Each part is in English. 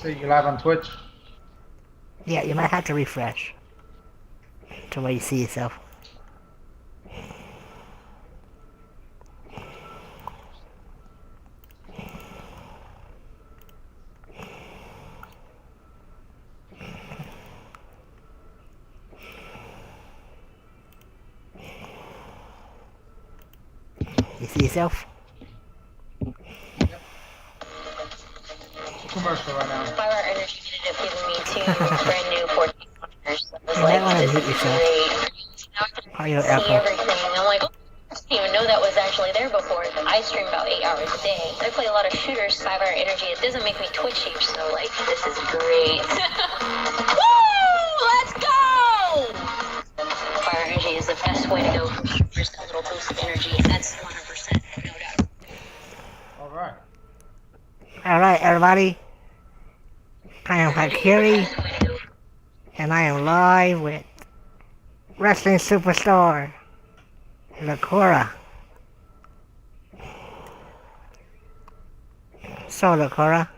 So you live on Twitch? Yeah, you might have to refresh to where you see yourself. You see yourself? Yep. It's a commercial right now. 5-hour energy ended up giving me two brand new 14 monitors. So I was You might like, want to this mute is yourself. great. Now I can Or your see echo. everything. And I'm like, oh, I didn't even know that was actually there before. I stream about 8 hours a day. I play a lot of shooters, 5-hour energy. It doesn't make me twitchy, so like, this is great. Woo! Let's go! 5-hour energy is the best way to go from shooters to a little boost of energy. That's 100%, no doubt. All right. Alright, everybody. I am Hykiri, and I am live with Wrestling Superstar Locura. So, Locura,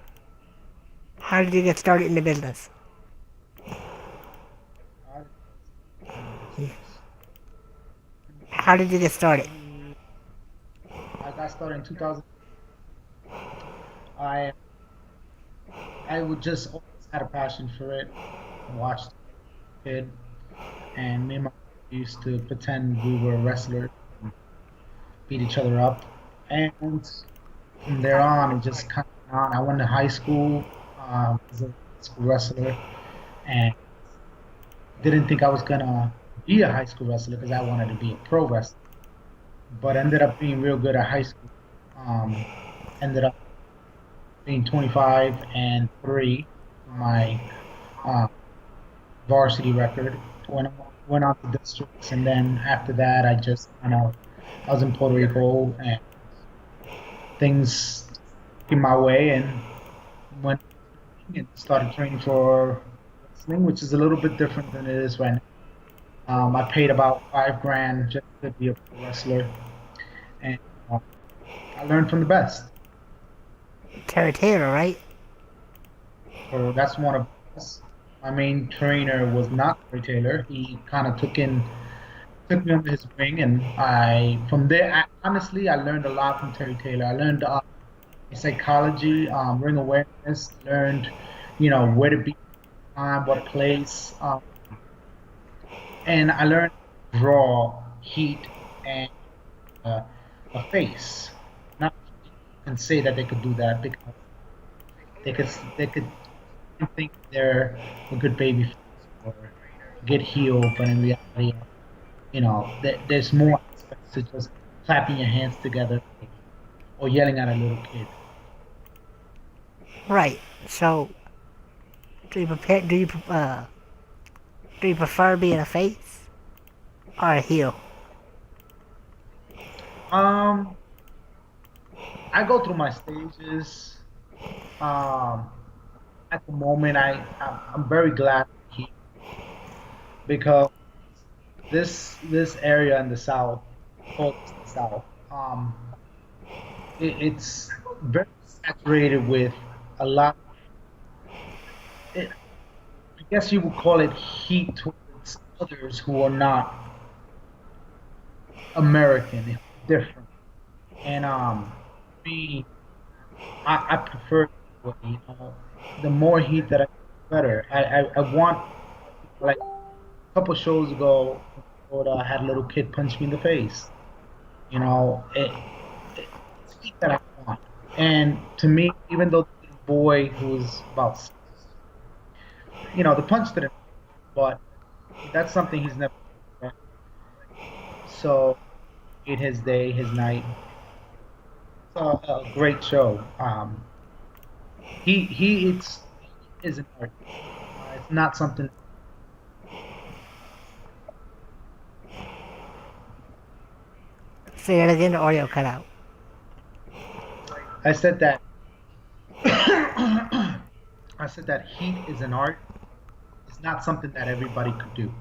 how did you get started in the business? How did you get started? I got started in 2000. I I would just always had a passion for it. Watched it, and me and my brother used to pretend we were wrestlers, and beat each other up, and from there on, it just kind of went on. I went to high school as a high school wrestler, and didn't think I was gonna be a high school wrestler because I wanted to be a pro wrestler, but ended up being real good at high school. Um, Ended up being 25 and 3 for my uh, varsity record. Went on to districts, and then after that, I was in Puerto Rico, and things came my way, and went and started training for wrestling, which is a little bit different than it is right now. I paid about 5 grand just to be a pro wrestler, and uh, I learned from the best. Terry Taylor, right? So that's one of us. My main trainer was not Ray Taylor. He kind of took me under his wing, and I from there. Honestly, I learned a lot from Terry Taylor. I learned psychology, ring awareness. Learned, where to be, time, what place, and I learned to draw heat and uh, a face. Not can say that they could do that because they could think they're a good baby face or a good heel, but in reality, there's more aspects to just clapping your hands together or yelling at a little kid. Right. So, do you prefer being a face or a heel? Um, I go through my stages. Um, at the moment, I'm very glad because this area in the south, called the south, it's very saturated with a lot. I guess you would call it heat towards others who are not American, different. And me, I prefer, the more heat that I get, the better. I want, like a couple shows ago in Florida, I had a little kid punch me in the face. It's heat that I want. And to me, even though the little boy who's about, the punch didn't, but that's something he's never. So made his day, his night. It's a great show. He is an art. It's not something. Say that again, the audio cut out. I said that. I said that heat is an art. It's not something that everybody could do.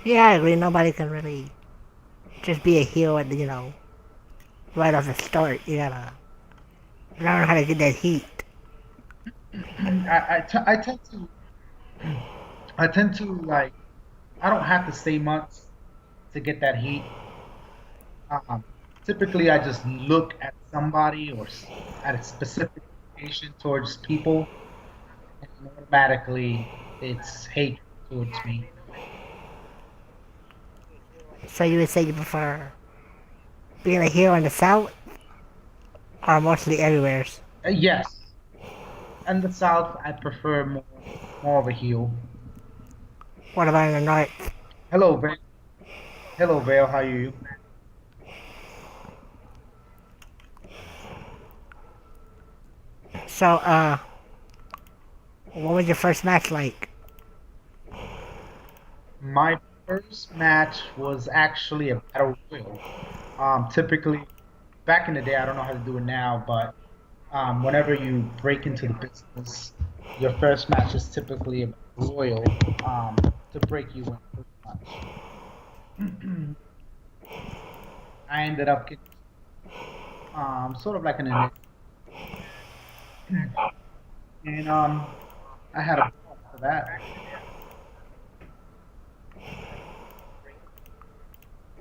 Yeah, I agree. Nobody can really just be a heel at right off the start. You gotta learn how to get that heat. I tend to I tend to like I don't have to say much to get that heat. Um, Typically, I just look at somebody or at a specific location towards people, and automatically it's hate towards me. So you would say you prefer being a hero in the South or mostly everywhere? Yes, in the South, I prefer more of a heel. What about in the North? Hello, Vale. Hello, Vale. How are you? So, what was your first match like? My first match was actually a battle royal. Typically, back in the day, I don't know how to do it now, but whenever you break into the business, your first match is typically a battle royal to break you in pretty much. I ended up getting sort of like an initial, and I had a ball for that.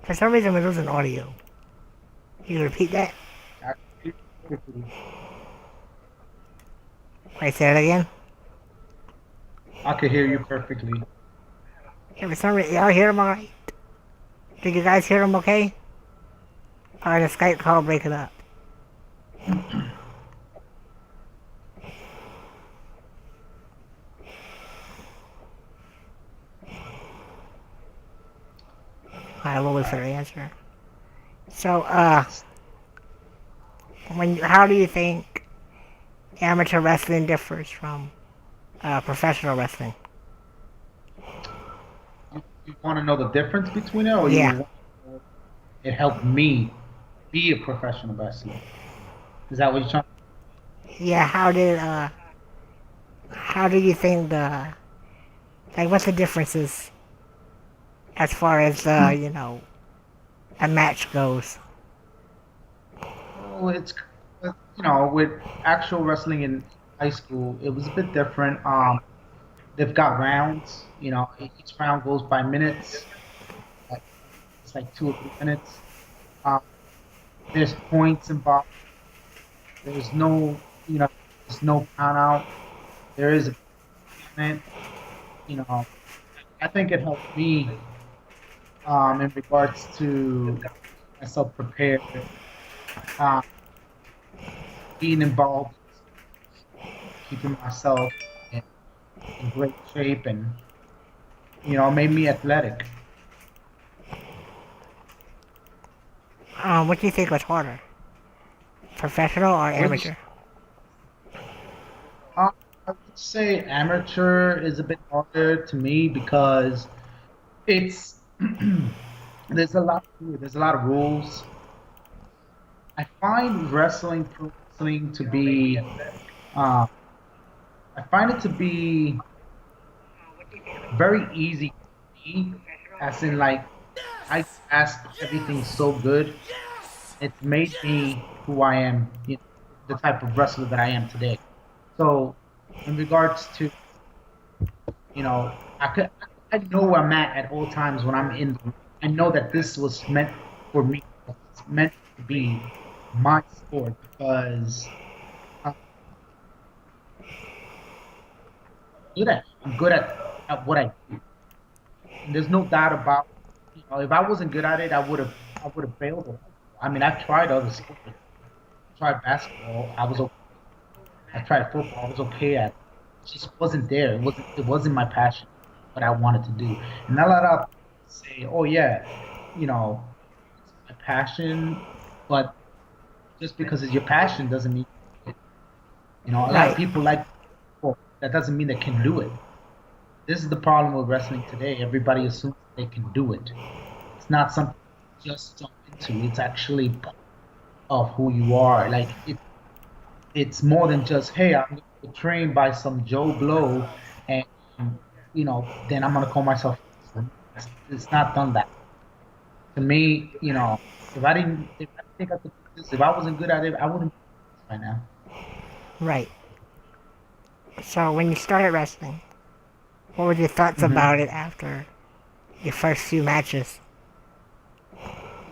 For some reason, we're losing audio. Can you repeat that? Actually, quickly. Wait, say it again. I could hear you perfectly. Yeah, for some reason, y'all hear him alright? Did you guys hear him okay? Or the Skype call breaking up? I will wait All for right. the answer. So, how do you think amateur wrestling differs from professional wrestling? You want to know the difference between it, or you Yeah, want to know it helped me be a professional wrestler? Is that what you're trying? yeah. How do you think what's the differences as far as a match goes? Well, it's with actual wrestling in high school, it was a bit different. They've got rounds. Each round goes by minutes. Like, it's like 2 or 3 minutes. Um, there's points involved. There's no, there's no count out. There is a payment. You know, I think it helped me in regards to myself prepared, um, being involved, keeping myself in, in great shape, and made me athletic. What do you think was harder, professional or What you amateur? I would say amateur is a bit harder to me because it's there's a lot to it. There's a lot of rules. I find pro wrestling to be, uh, I find it to be very easy for me, as in like I grasp everything so good. It's made me who I am, the type of wrestler that I am today. So, in regards to, I know where I'm at all times when I'm in the ring. I know that this was meant for me. It's meant to be my sport because I'm good at. I'm good at what I do. And there's no doubt about. If I wasn't good at it, I would have failed it. I mean, I've tried other sports. I tried basketball. I was okay. I tried football. I was okay at it. It just wasn't there. It wasn't my passion, what I wanted to do. And a lot of people say, "Oh yeah, it's my passion," but just because it's your passion doesn't mean a lot of Right, people like sport. That doesn't mean they can do it. This is the problem with wrestling today. Everybody assumes they can do it. It's not something you just jump into. It's actually part of who you are. Like it's more than just, hey, I'm going to get trained by some Joe Blow, and then I'm going to call myself. It's not done that. To me, if I didn't think I could do this, if I wasn't good at it, I wouldn't be right now. right. So when you started wrestling, what were your thoughts Hmm. about it after your first few matches?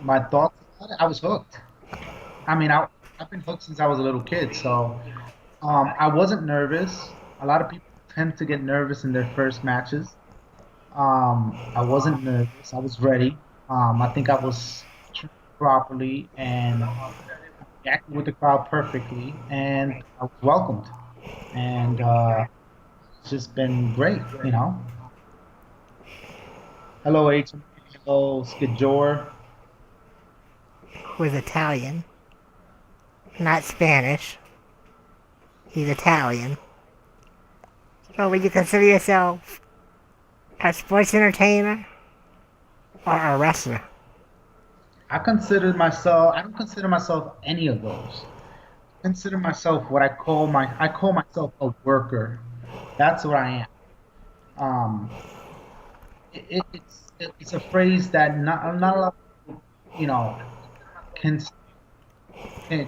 My thoughts about it, I was hooked. I mean, I've been hooked since I was a little kid, so I wasn't nervous. A lot of people tend to get nervous in their first matches. I wasn't nervous. I was ready. I think I was trained properly and reacted with the crowd perfectly, and I was welcomed. And it's just been great, you know. Hello, HM. Hello, Skidjor. Who is Italian, not Spanish. He's Italian. So would you consider yourself a sports entertainer or a wrestler? I don't consider myself any of those. I consider myself what I call myself a worker. That's what I am. Um, it's a phrase that not a lot of people, you know, can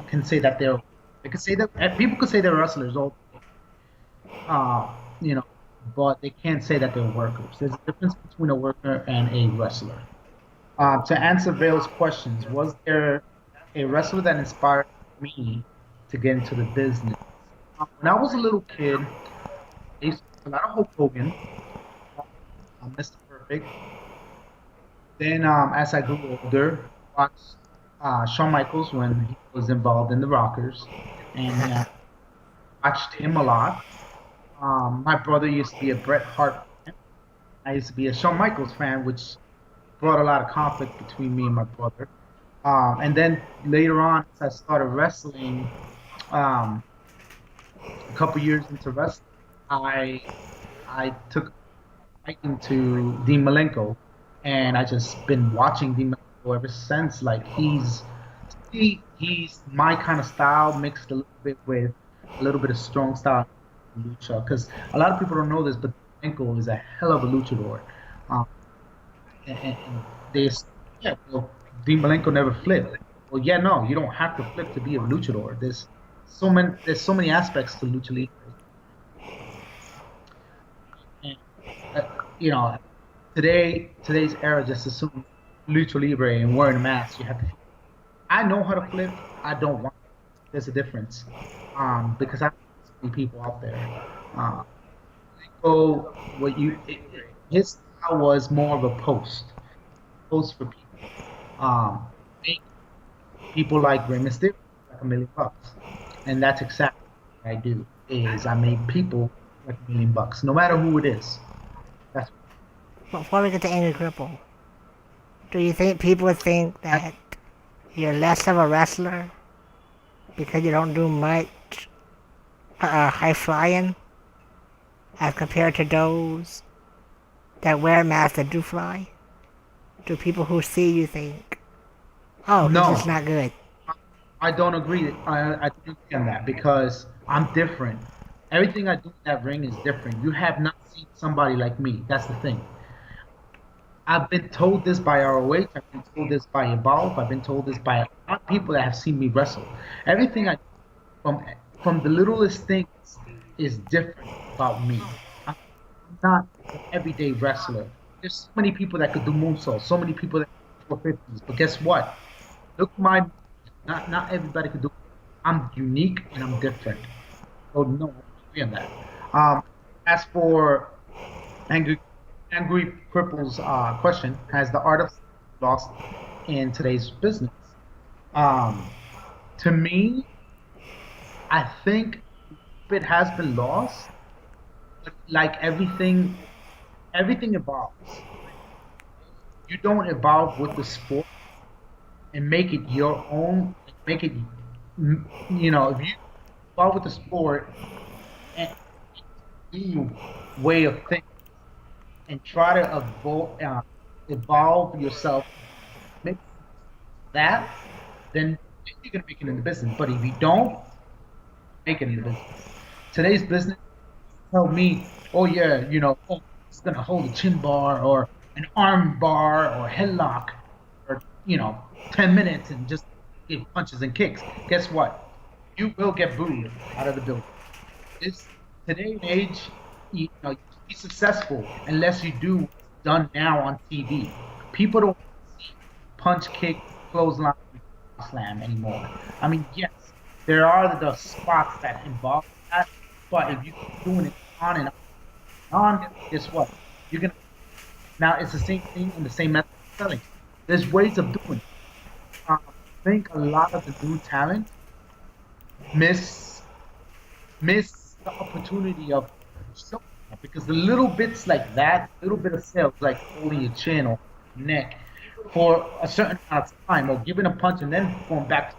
can say that they can say that people could say they're wrestlers all you know, but they can't say that they're workers. There's a difference between a worker and a wrestler. To answer Vale's questions, was there a wrestler that inspired me to get into the business? When I was a little kid, I used to watch a lot of Hulk Hogan, Mr. Perfect. Then, as I grew older, I watched Shawn Michaels when he was involved in the Rockers, and watched him a lot. My brother used to be a Bret Hart fan. I used to be a Shawn Michaels fan, which brought a lot of conflict between me and my brother. And then later on, as I started wrestling, um, a couple years into wrestling, I I took liking to Dean Malenko, and I just been watching Dean Malenko ever since. Like he's my kind of style mixed a little bit with a little bit of strong style lucha. Because a lot of people don't know this, but Malenko is a hell of a luchador. Um, and there's yeah, well, Dean Malenko never flipped. Well, yeah, no, you don't have to flip to be a luchador. There's so many aspects to lucha libre. And, uh, you know, today's era just assumes lucha libre and wearing a mask. You have to. I know how to flip. I don't want. There's a difference, because I so many people out there. Uh, so his style was more of a post for people. Make people like Rey Mysterio like $1 million, and that's exactly what I do. Is I make people like $1 million, no matter who it is. That's Before we get to Angry Cripple, do you think people think that, that you're less of a wrestler because you don't do much high flying as compared to those that wear masks that do fly? Do people who see you think, oh, he's just no. not good? I don't agree. I don't agree on that because I'm different. Everything I do in that ring is different. You have not seen somebody like me. That's the thing. I've been told this by ROH. I've been told this by Evolve. I've been told this by a lot of people that have seen me wrestle. Everything I from from the littlest things is different about me. I'm not an everyday wrestler. There's so many people that could do moonsaults. So many people that can do 450s. But guess what? Look at my not everybody could do. I'm unique and I'm different. So no, I agree on that. As for angry angry cripple's question, has the art of lost in today's business? Um, to me, I think it has been lost. But like everything evolves. You don't evolve with the sport and make it your own. Make it, if you evolve with the sport and new way of thinking and try to evolve yourself, make that, then you're gonna make it in the business. But if you don't make it in the business, today's business tell me, oh yeah, it's gonna hold a chin bar or an arm bar or headlock or 10 minutes and just give punches and kicks. Guess what? You will get booed out of the building. This today and age, you can't be successful unless you do what's done now on TV. People don't see punch, kick, clothesline, slam anymore. I mean, yes, there are the spots that involve that, but if you keep doing it on and on, guess what? You're gonna now it's the same thing and the same method of selling. There's ways of doing it. I think a lot of the new talent miss miss the opportunity of showing up because the little bits like that, little bit of sales like holding your chin or neck for a certain amount of time or giving a punch and then going back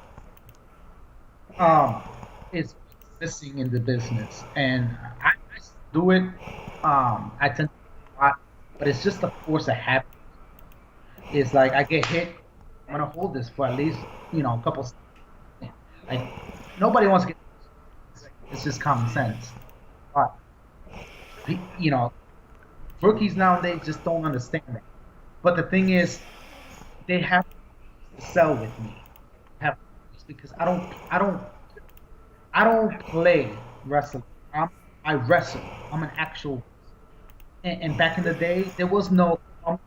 um is missing in the business. And I still do it. I tend to do a lot, but it's just a force of habit. It's like I get hit, I'm gonna hold this for at least a couple. Like nobody wants to get. It's just common sense. But you know, rookies nowadays just don't understand that. But the thing is, they have to sell with me. Have because I don't play wrestling. I wrestle. I'm an actual. And back in the day, there was no. I'm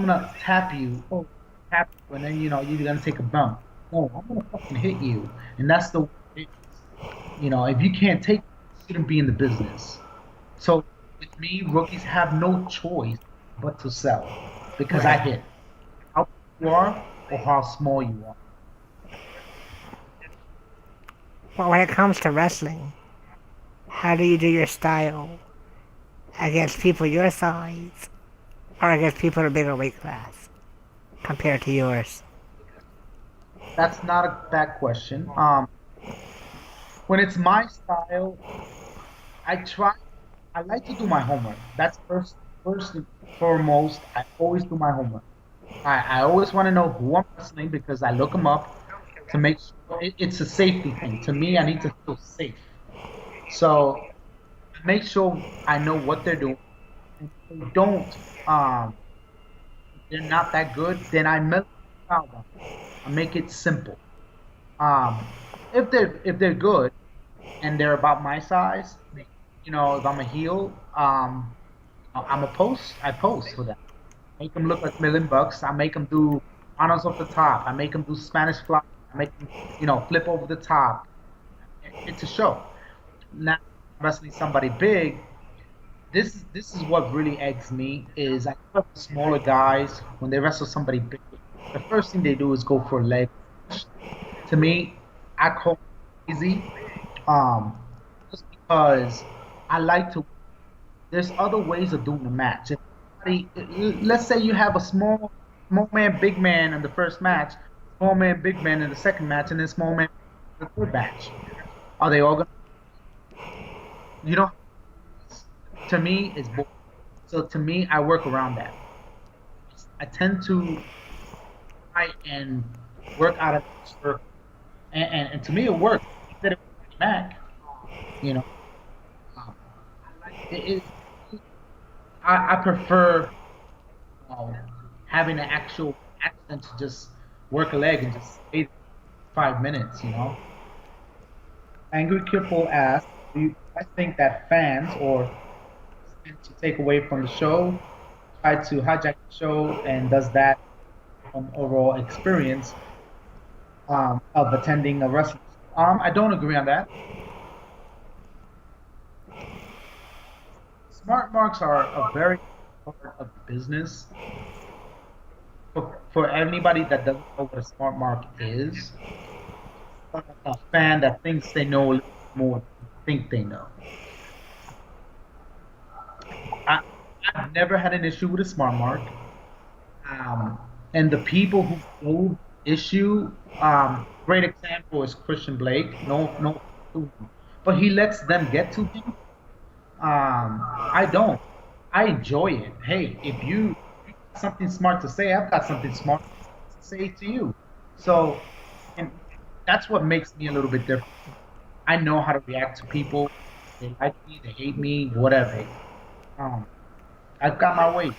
gonna tap you. Oh, tap you, and then you're gonna take a bump. No, I'm gonna fucking hit you, and that's the way it is. If you can't take, it, you shouldn't be in the business. So with me, rookies have no choice but to sell because I Right. hit how big you are or how small you are. Well, when it comes to wrestling, how do you do your style against people your size or against people in a bigger weight class compared to yours? That's not a bad question. When it's my style, I try. I like to do my homework. That's first and foremost. I always do my homework. I always want to know who I'm wrestling because I look them up to make sure it's a safety thing. To me, I need to feel safe. So I make sure I know what they're doing. And if they don't, um, they're not that good, then I mellow it down. I make it simple. Um, if they're good and they're about my size, if I'm a heel, I post for them. Make them look like $1 million. I make them do honors off the top. I make them do Spanish fly. I make them, flip over the top. It's a show. Now wrestling somebody big. This is what really eggs me is I love the smaller guys when they wrestle somebody big. The first thing they do is go for a leg. To me, I call it easy. Um, just because I like to. There's other ways of doing the match. If let's say you have a small man, big man in the first match, small man, big man in the second match, and then small man in the third match. Are they all gonna? You know, to me, it's both. So to me, I work around that. I tend to try and work out of the circle, and to me, it works. I did it with Mac, you know. Um, it, I prefer um, having an actual accent to just work a leg and just stay 5 minutes. Angry Kipple asked, do you guys think that fans or tend to take away from the show, try to hijack the show, and does that overall experience of attending a wrestling show? I don't agree on that. Smart marks are a very part of the business. For anybody that doesn't know what a smart mark is, a fan that thinks they know a little more than they think they know. I, I've never had an issue with a smart mark. Um, and the people who hold issue, great example is Christian Blake. No, no, but he lets them get to him. I don't. I enjoy it. Hey, if you got something smart to say, I've got something smart to say to you. So, and that's what makes me a little bit different. I know how to react to people. They like me, they hate me, whatever. Um, I've got my ways.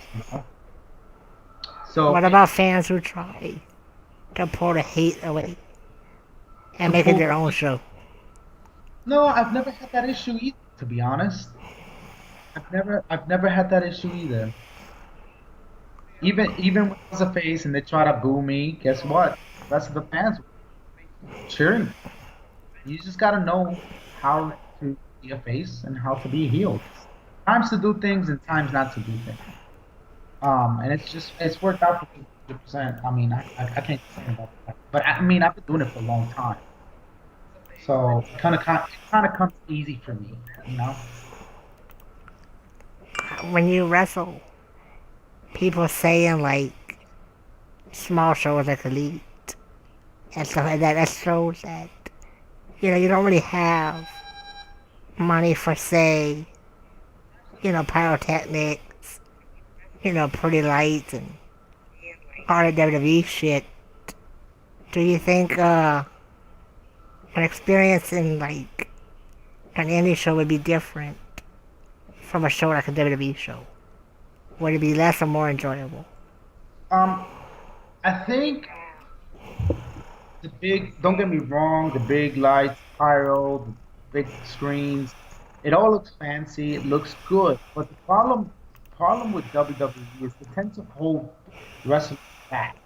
So, What about fans who try to pull the hate away and to make it pull their the own heat, show? no, I've never had that issue either. To be honest, I've never had that issue either. Even when I was a face and they try to boo me, guess what? The rest of the fans were cheering. You just gotta know how to be a face and how to be a heel. Times to do things and times not to do things. And it's worked out for me 100%. I mean, I can't complain about that. But I mean, I've been doing it for a long time, so it kind of comes easy for me, you know. When you wrestle, people saying like small shows like Elite and stuff like that, that shows that, you don't really have money for, say, pyrotechnics, pretty lights and all the WWE shit. Do you think an experience in like an indie show would be different from a show like a WWE show? Would it be less or more enjoyable? Um, I think don't get me wrong, the big lights, pyro, the big screens, it all looks fancy, it looks good. But the problem with WWE is they tend to hold wrestlers back.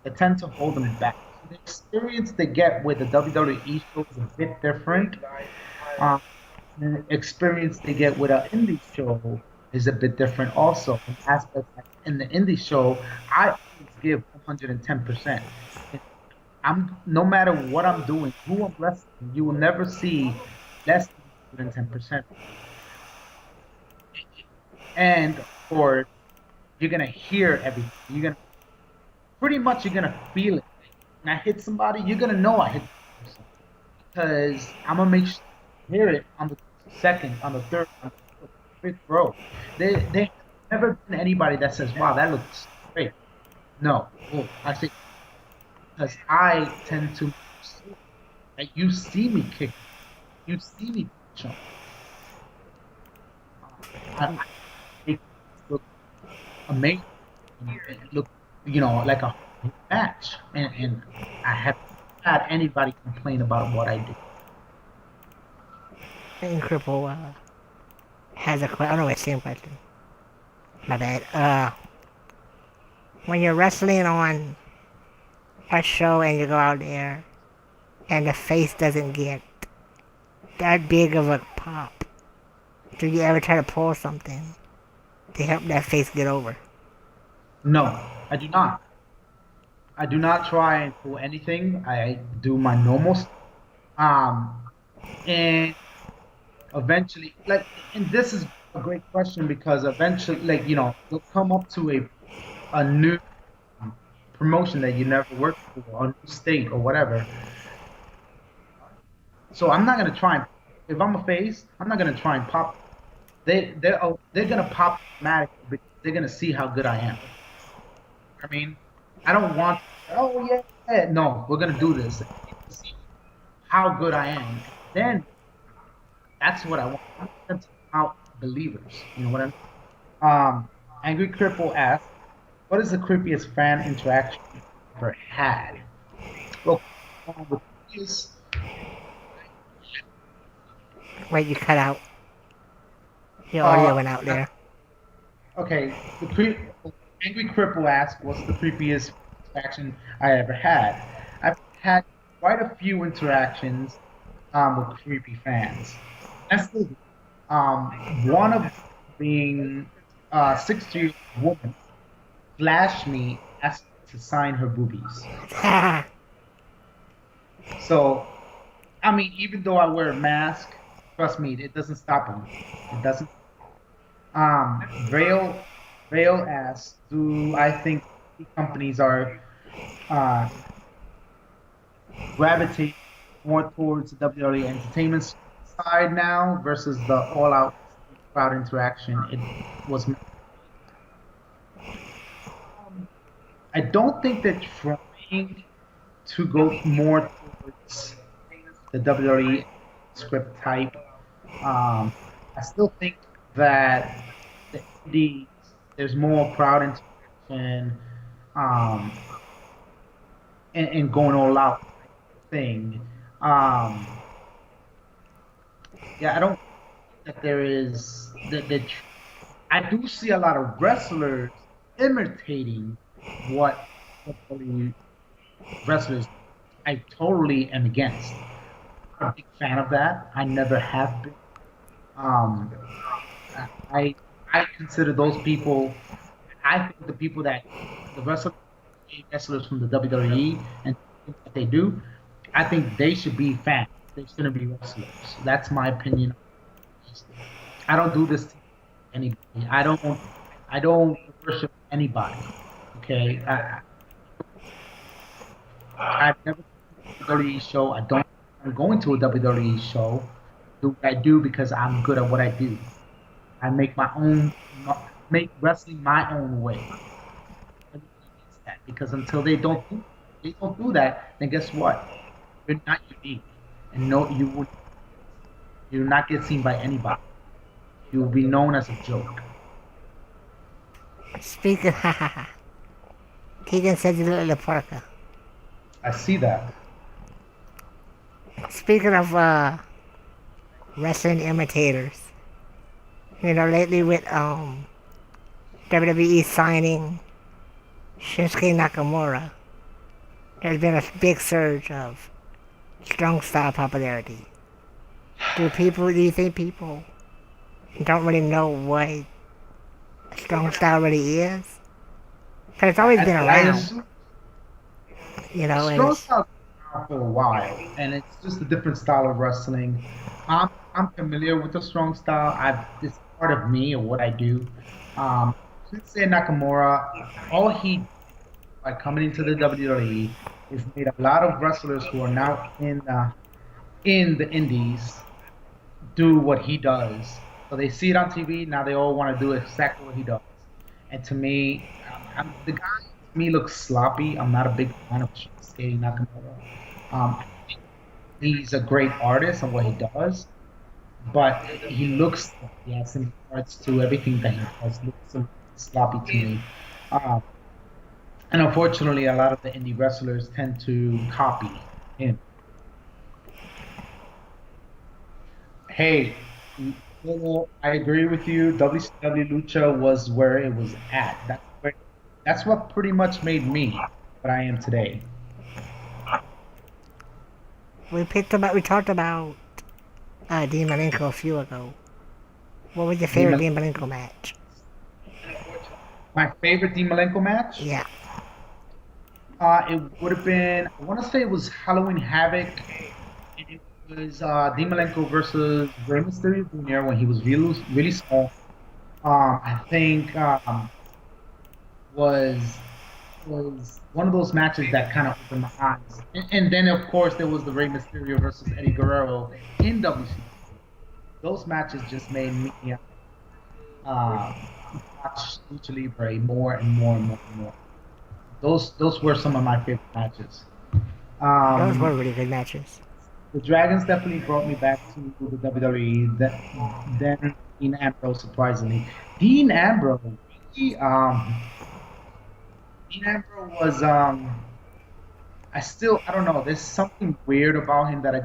They tend to hold them back. So the experience they get with the WWE show is a bit different. Um, the experience they get with an indie show is a bit different also. In aspects like in the indie show, I always give 110%. I'm no matter what I'm doing, who I'm wrestling, you will never see less than 110%. And of course, you're gonna hear everything. You're gonna feel it. When I hit somebody, you're gonna know I hit the person because I'm gonna make sure you hear it on the second, on the third, on the fourth, fifth row. They have never been anybody that says, "Wow, that looks great." No, oh, I say because I tend to like you see me kick, you see me jump. I make it look amazing. It look, like a match, and I haven't had anybody complain about what I did. And Cripple has a question. Oh no, it's the same question. My bad. When you're wrestling on a show and you go out there and the face doesn't get that big of a pop, do you ever try to pull something to help that face get over? No, I do not. I do not try and pull anything. I do my normal um, and eventually, like, and this is a great question because eventually, like, you'll come up to a new promotion that you never worked for, or a new state or whatever. So I'm not gonna try and if I'm a face, I'm not gonna try and pop. They're gonna pop automatically because they're gonna see how good I am. I mean, I don't want. Oh yeah, yeah. No, we're gonna do this. See how good I am. Then that's what I want. I want them to come out believers. You know what I mean? Angry Cripple asked, "What is the creepiest fan interaction you've ever had?" Well, the creepiest. Wait, you cut out. Your audio Uh, went out there. okay, Angry Cripple asked, "What's the creepiest interaction I ever had?" I've had quite a few interactions with creepy fans. That's the one of them being a 60-year-old woman flashed me, asked me to sign her boobies. So, I mean, even though I wear a mask, trust me, it doesn't stop them. It doesn't. Um, Rail, Rail asks, do I think companies are uh, gravitating more towards the WWE entertainment side now versus the all-out crowd interaction it was? I don't think they're trying to go more towards the WWE script type. I still think that the indies, there's more crowd interaction um, and going all out thing. Um, yeah, I don't. that there is that I do see a lot of wrestlers imitating what WWE wrestlers. I totally am against. I'm a big fan of that. I never have been. Um, I I consider those people. I think the people that the wrestlers from the WWE and what they do, I think they should be fans. They shouldn't be wrestlers. That's my opinion. I don't do this to anybody. I don't worship anybody. Okay, I've never been to a WWE show. I don't. I'm going to a WWE show. Do what I do because I'm good at what I do. I make my own, make wrestling my own way. Everybody needs that because until they don't do that, then guess what? You're not unique, and no, you will not get seen by anybody. You will be known as a joke. Speaking, Keegan says you look like Parker. I see that. Speaking of wrestling imitators, lately with WWE signing Shinsuke Nakamura, there's been a big surge of strong style popularity. Do you think people don't really know what strong style really is? Because it's always been I around, assume and strong it's, style has been around for a while, and it's just a different style of wrestling. I'm familiar with the strong style. It's part of me or what I do. Um, Shinsuke Nakamura, all he by coming into the WWE is made a lot of wrestlers who are now in the indies do what he does. So they see it on TV. Now they all want to do exactly what he does. And to me, the guy to me looks sloppy. I'm not a big fan of Shinsuke Nakamura. I think he's a great artist on what he does, but he looks sloppy. He has some parts to everything that he does looks a little sloppy to me. Um, and unfortunately, a lot of the indie wrestlers tend to copy him. Hey, I agree with you. WCW Lucha was where it was at. That's what pretty much made me what I am today. we talked about Dean Malenko a few ago. What was your favorite Dean Dean Malenko match? My favorite Dean Malenko match, Yeah. it would have been, I want to say it was Halloween Havoc. And it was Dean Malenko versus Rey Mysterio Jr. when he was really, really small. I think was was one of those matches that kind of opened my eyes. And then, of course, there was the Rey Mysterio versus Eddie Guerrero in WCW. Those matches just made me uh, watch Lucha Libre more and more and more and more. Those were some of my favorite matches. Those were Um, really good matches. the Dragons definitely brought me back to the WWE. Then Dean Ambrose, surprisingly, Dean Ambrose, really, Dean Ambrose was I don't know. There's something weird about him that I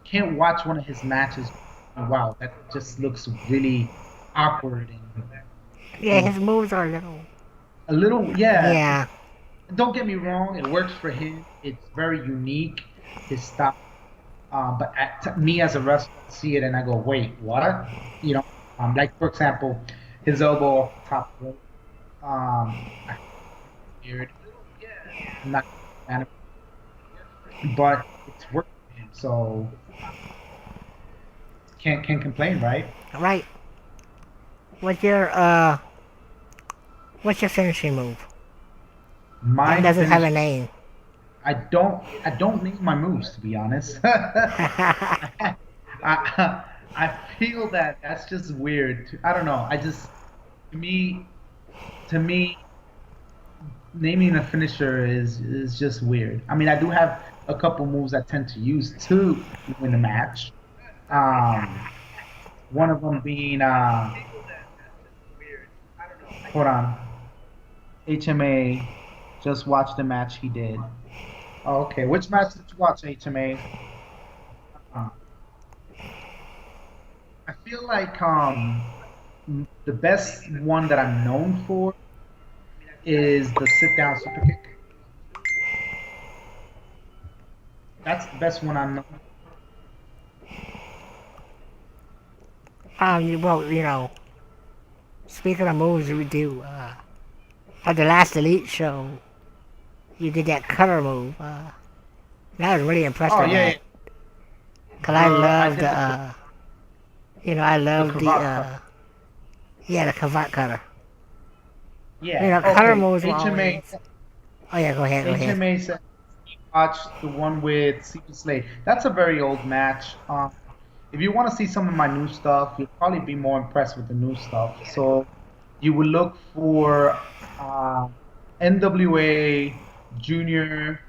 can't watch one of his matches. Wow, that just looks really awkward Yeah, and his moves are a little. a little, yeah. Yeah, Don't get me wrong, it works for him. It's very unique, his style. But me as a wrestler, I see it and I go, wait, what? You know, like for example, his elbow off the top rope. I weird. I'm not a fan of it, but it's working for him, so can't complain, right? right. What's your uh, what's your finishing move? That My doesn't have finish. a name. I don't name my moves to be honest. I, I feel that that's just weird. I don't know. I just to me to me naming a finisher is just weird. I mean, I do have a couple moves I tend to use to win a match. Um, one of them being hold on, HMA. Just watched the match he did. Oh, okay, which match did you watch, HMA? um, I feel like the best one that I'm known for is the sit down super kick. That's the best one I'm known. Well, speaking of moves we do, at the last Elite show, you did that cutter move. I was really impressed Oh with yeah, yeah. that. Cause I I love did I the love cravat cut. yeah, the cravat cutter. Yeah. Cutter Okay. moves were HMA always. Oh yeah, go ahead. HMA said watch the one with CP Slade. That's a very old match. If you want to see some of my new stuff, you'll probably be more impressed with the new stuff. So you will look for NWA Junior.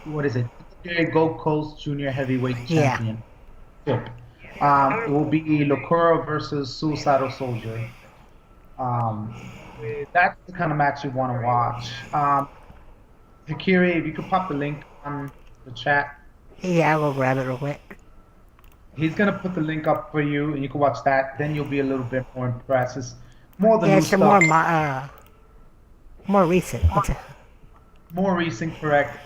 What is it? NWA Gold Coast Junior Heavyweight Yeah, Championship. It will be Locura versus Suicidal Soldier. Um, that's the kind of match you want to watch. Hykiri, if you could pop the link on the chat, yeah, I'll go grab it real quick. he's gonna put the link up for you, and you can watch that. Then you'll be a little bit more impressed. It's more the Yeah, new it's a more stuff, more recent. more recent, correct?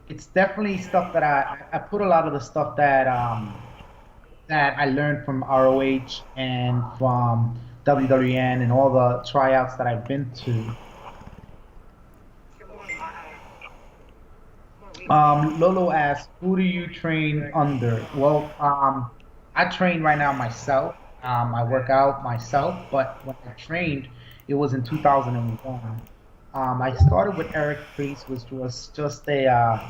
It's definitely stuff that I put a lot of the stuff that I learned from ROH and from WWN and all the tryouts that I've been to. Lolo asks, who do you train under? Well, I train right now myself. I work out myself, but when I trained, it was in 2001. I started with Eric Priest, which was just a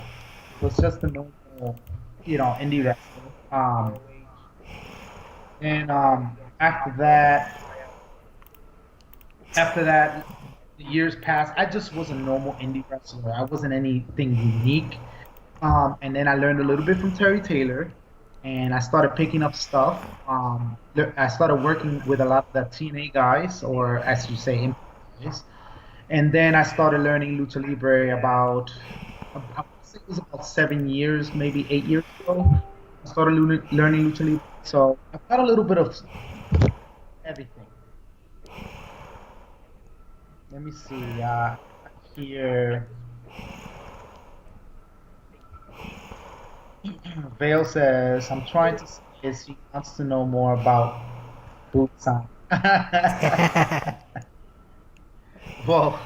normal, indie wrestler. And after that, the years passed. I just was a normal indie wrestler. I wasn't anything unique. And then I learned a little bit from Terry Taylor, and I started picking up stuff. I started working with a lot of the TNA guys, or as you say, Impact guys. And then I started learning Lucha Libre I would say it was about 7 years, maybe 8 years ago. I started learning Lucha Libre. So I've got a little bit of everything. Let me see. Here, Vale says, I'm trying to see if he wants to know more about Busan. Well,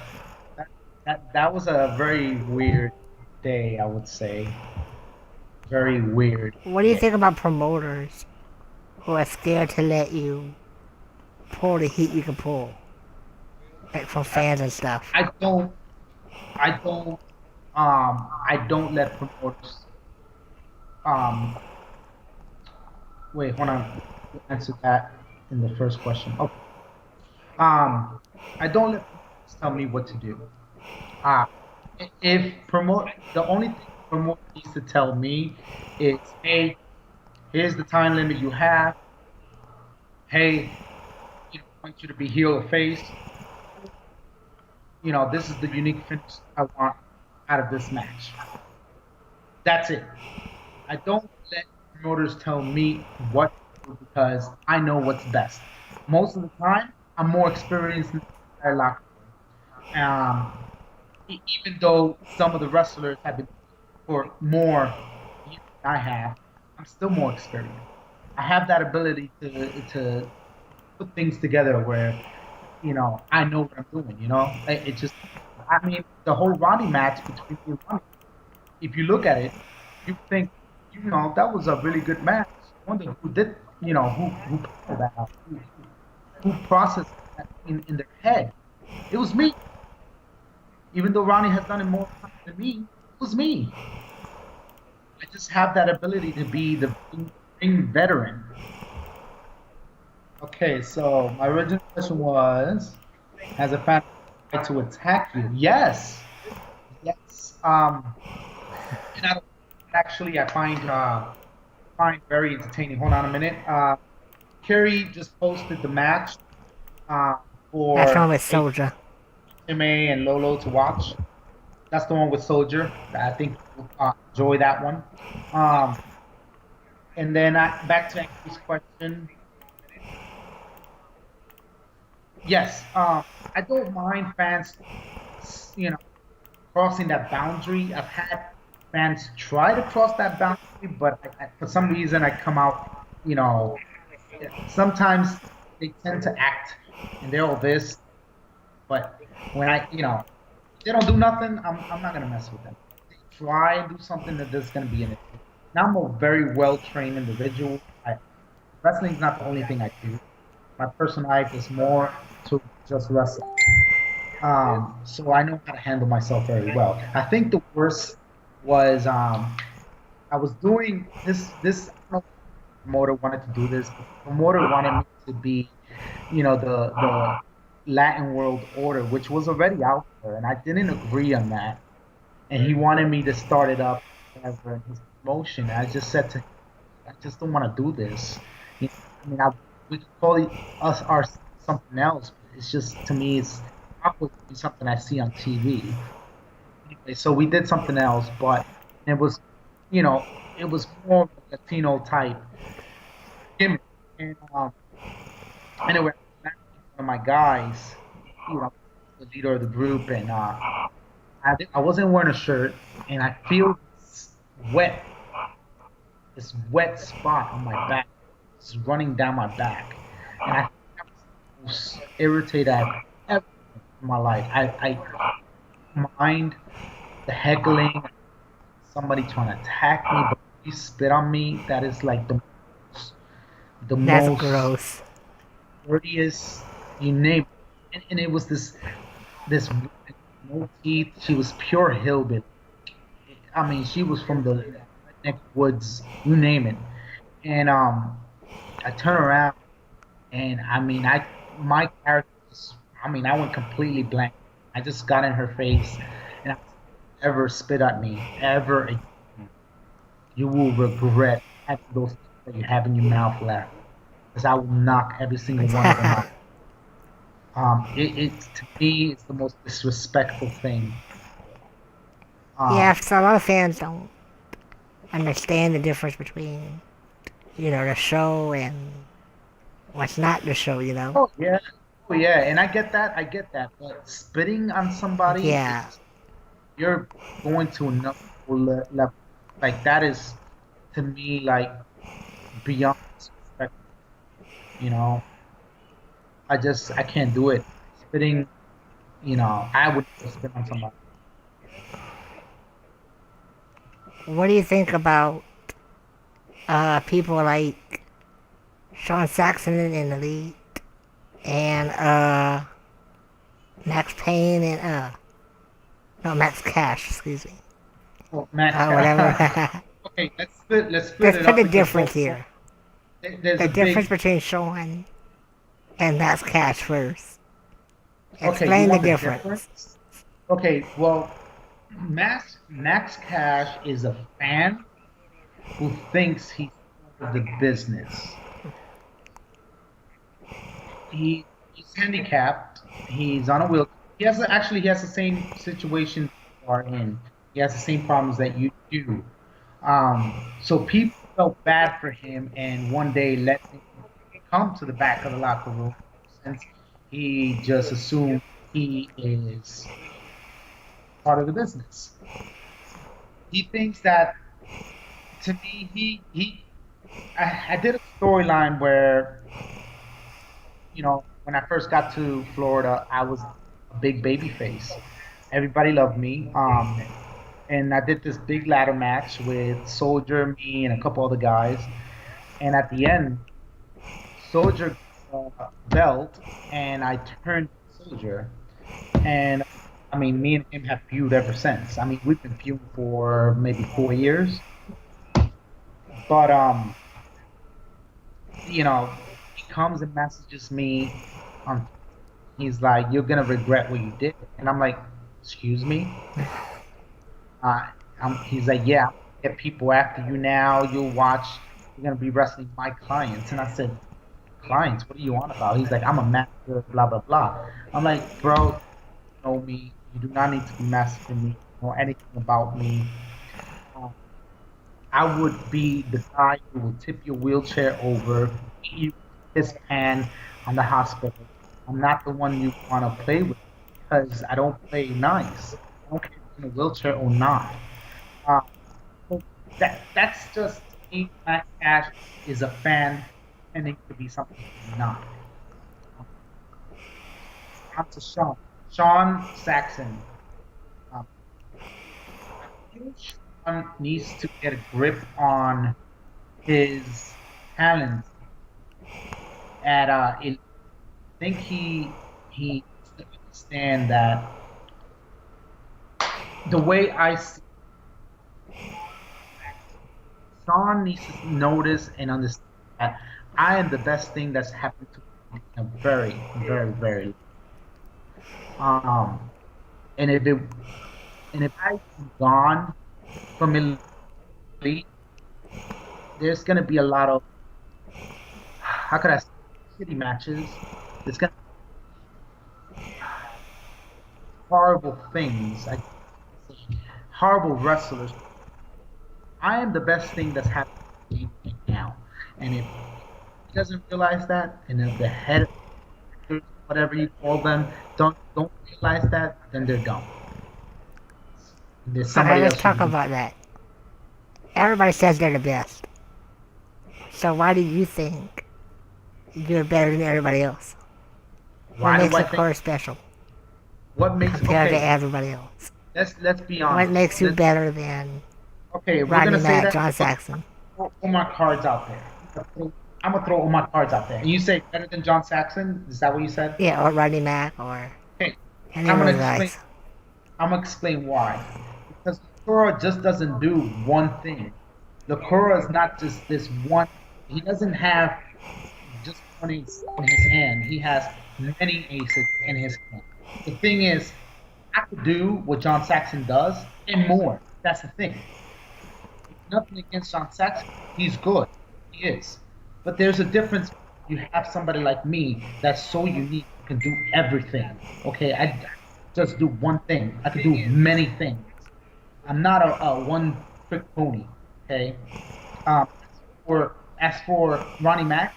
that was a very weird day, I would say. Very weird What do you day. think about promoters who are scared to let you pull the heat you can pull, like from fans and stuff? I don't, I don't, I don't let promoters. Um, wait, hold on. You answered that in the first question. Okay. Um, I don't let promoters tell me what to do. Uh, if promote, the only thing promoter needs to tell me is, hey, here's the time limit you have. Hey, I want you to be heel or face. This is the unique finish I want out of this match. That's it. I don't let promoters tell me what to do because I know what's best. Most of the time, I'm more experienced in the entire locker room. Even though some of the wrestlers have been for more years than I have, I'm still more experienced. I have that ability to put things together where I know what I'm doing. It just, I mean, the whole Ronnie match between me and Ronnie, if you look at it, you think, that was a really good match. I wonder who did, who planned that out, who processed that in their head. It was me. Even though Ronnie has done it more times than me, it was me. I just have that ability to be the ring veteran. Okay, so my original question was, has a fan tried to attack you? Yes, yes. And actually, I find very entertaining. Hold on a minute. Kerry just posted the match uh, That's one for with Soldier. HMA and Lolo to watch. That's the one with Soldier. I think you'll enjoy that one. And then back to Andrew's question. Yes, I don't mind fans, you know, crossing that boundary. I've had fans try to cross that boundary, but for some reason I come out, you know, sometimes they tend to act and they're all this, but when they don't do nothing, I'm not gonna mess with them. They try and do something that there's gonna be an issue. Now I'm a very well trained individual. Wrestling's not the only thing I do. My personal life is more to just wrestling. So I know how to handle myself very well. I think the worst was I was doing this. I don't know if the promoter wanted to do this, but the promoter wanted me to be, the Latin World Order, which was already out there, and I didn't agree on that. And he wanted me to start it up as his promotion. I just said to him, I just don't want to do this. I mean, we could call us our something else, but it's just to me, it's awkward to be something I see on TV. Anyway, so we did something else, but it was, you know, it was more of a Latino type gimmick. And anyway, one of my guys, the leader of the group, and I wasn't wearing a shirt, and I feel wet, this wet spot on my back. It's running down my back, and I was the most irritated I've ever been in my life. I mind the heckling, somebody trying to attack me, but you spit on me. That is like the That's most gross. dirtiest you name it. And it was this woman, no teeth. She was pure hillbilly. I mean, she was from the neck woods, you name it. And I turn around, and I mean, my character, I went completely blank. I just got in her face, and I ever spit at me ever again, you will regret having those things that you have in your mouth left, because I will knock every single one of them out. It's to me, it's the most disrespectful thing. Yeah, Um, so a lot of fans don't understand the difference between, the show and what's not the show, oh yeah, oh yeah, and I get that, but spitting on somebody Yeah. is you're going to another level. Like that is to me like beyond disrespect. You know, I can't do it. Spitting, I would never spit on somebody. What do you think about people like Sean Saxon in the league and Max Payne and no, Max Cash, excuse me. Oh, Max, Whatever. okay, let's split Let's it put up the because difference here. there's The a difference big. between Sean and Max Cash first. Okay, you Explain the want the difference. difference? Okay, well, Max Cash is a fan who thinks he's part of the business. He's handicapped. He's on a wheel. He has the same situation you are in. He has the same problems that you do. So people felt bad for him, and one day let him come to the back of the locker room since he just assumed he is part of the business. He thinks that to me, I did a storyline where when I first got to Florida, I was a big baby face. Everybody loved me. And I did this big ladder match with Soldier, me, and a couple other guys. And at the end, Soldier belt, and I turned Soldier. And I mean, me and him have feud ever since. I mean, we've been feuding for maybe 4 years. But he comes and messages me on. He's like, "You're gonna regret what you did," and I'm like, "Excuse me." He's like, "Yeah, I'm gonna get people after you now. You'll watch. You're gonna be wrestling my clients." And I said, "Clients? What are you on about?" He's like, "I'm a master, blah blah blah." I'm like, "Bro, you know me. You do not need to be messaging me or anything about me." Um, I would be the guy who will tip your wheelchair over, get you his pan on the hospital. I'm not the one you want to play with because I don't play nice. I don't care if you're in a wheelchair or not. Uh, so that's just me. Max Cash is a fan pretending to be something he's not. Um, On to Sean. Sean Saxon. Um, I feel Sean needs to get a grip on his talents at I think he needs to understand that the way I see Sean needs to notice and understand that I am the best thing that's happened to me in a very, very, very um and if I'm gone from elite, there's gonna be a lot of how could I say shitty matches. There's gonna be horrible things. I say horrible wrestlers. I am the best thing that's happened to me right now. And if he doesn't realize that, and if the head actors, whatever you call them, don't realize that, then they're dumb. There's Okay, somebody let's else who talk can do. about that. Everybody says they're the best. So why do you think you're better than everybody else? What Why do makes I think Locura special what makes compared to okay? everybody else? Let's be What honest. makes you Let's better than okay. If we're Rodney gonna say Mack, that, John Saxon? throw all my cards out there. I'm gonna throw all my cards out there. And you say better than John Saxon? Is that what you said? Yeah, or Rodney Mack, or Okay. any of I'm gonna those explain. guys. I'm gonna explain why. Because Locura just doesn't do one thing. Locura is not just this one. He doesn't have just one ace in his hand. He has many aces in his hand. The thing is, I could do what John Saxon does and more. That's the thing. Nothing against John Saxon. He's good. He is. But there's a difference. You have somebody like me that's so unique, can do everything. Okay, I just do one thing. I can do many things. I'm not a one trick pony. Okay. Um, as for Ronnie Mack,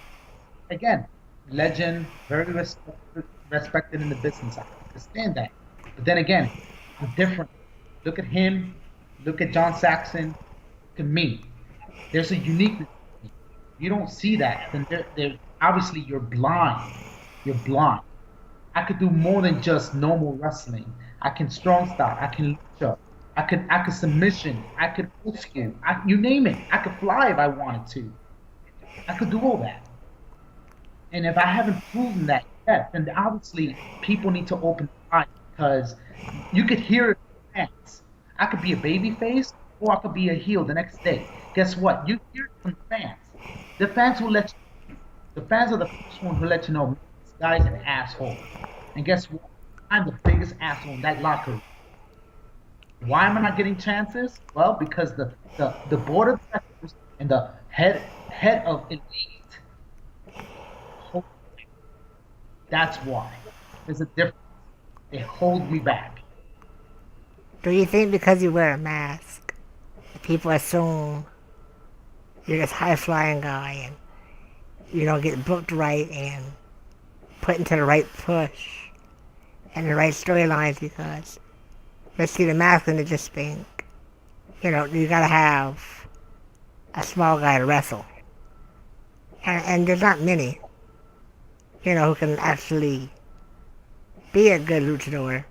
again, legend, very respected in the business. I understand that. But then again, I'm different. Look at him. Look at John Saxon. Look at me. There's a uniqueness. You don't see that, then there obviously you're blind. You're blind. I could do more than just normal wrestling. I can strong style. I can lucha. I could submission. I could old school. You name it. I could fly if I wanted to. I could do all that. And if I haven't proven that yet, then obviously people need to open their eyes because you could hear it from fans. I could be a baby face or I could be a heel the next day. Guess what? You hear it from fans. The fans will let you. The fans are the first one who let you know this guy's an asshole. And guess what? I'm the biggest asshole in that locker room. Why am I not getting chances? Well, because the board of directors and the head of elite, that's why. There's a difference. They hold me back. Do you think because you wear a mask, people assume you're this high flying guy and you don't get booked right and put into the right push and the right storylines because they see the mask and they just think, you gotta have a small guy to wrestle. And there's not many, who can actually be a good luchador.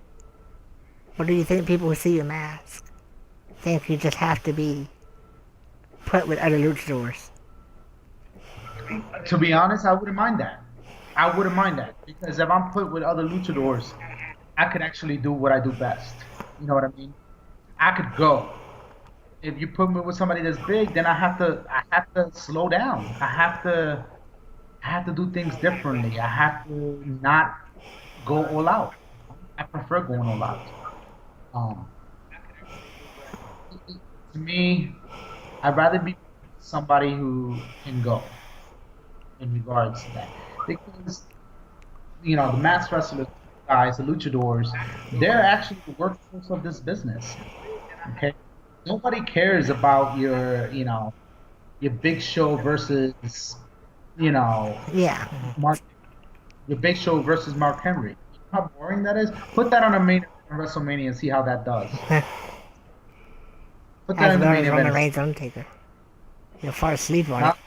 Or do you think people who see your mask think you just have to be put with other luchadors? To be honest, I wouldn't mind that. I wouldn't mind that because if I'm put with other luchadors, I could actually do what I do best. You know what I mean? I could go. If you put me with somebody that's big, then I have to slow down. I have to do things differently. I have to not go all out. I prefer going all out. Um, to me, I'd rather be somebody who can go in regards to that because the mass wrestlers guys, the luchadors, they're actually the workforce of this business. Okay, nobody cares about your Big Show versus you know Yeah. Mark your Big Show versus Mark Henry. You know how boring that is. Put that on a main event in WrestleMania and see how that does. Put that As in the well main as event. Roman And see. Reigns Undertaker. You'll fall asleep on it. Not,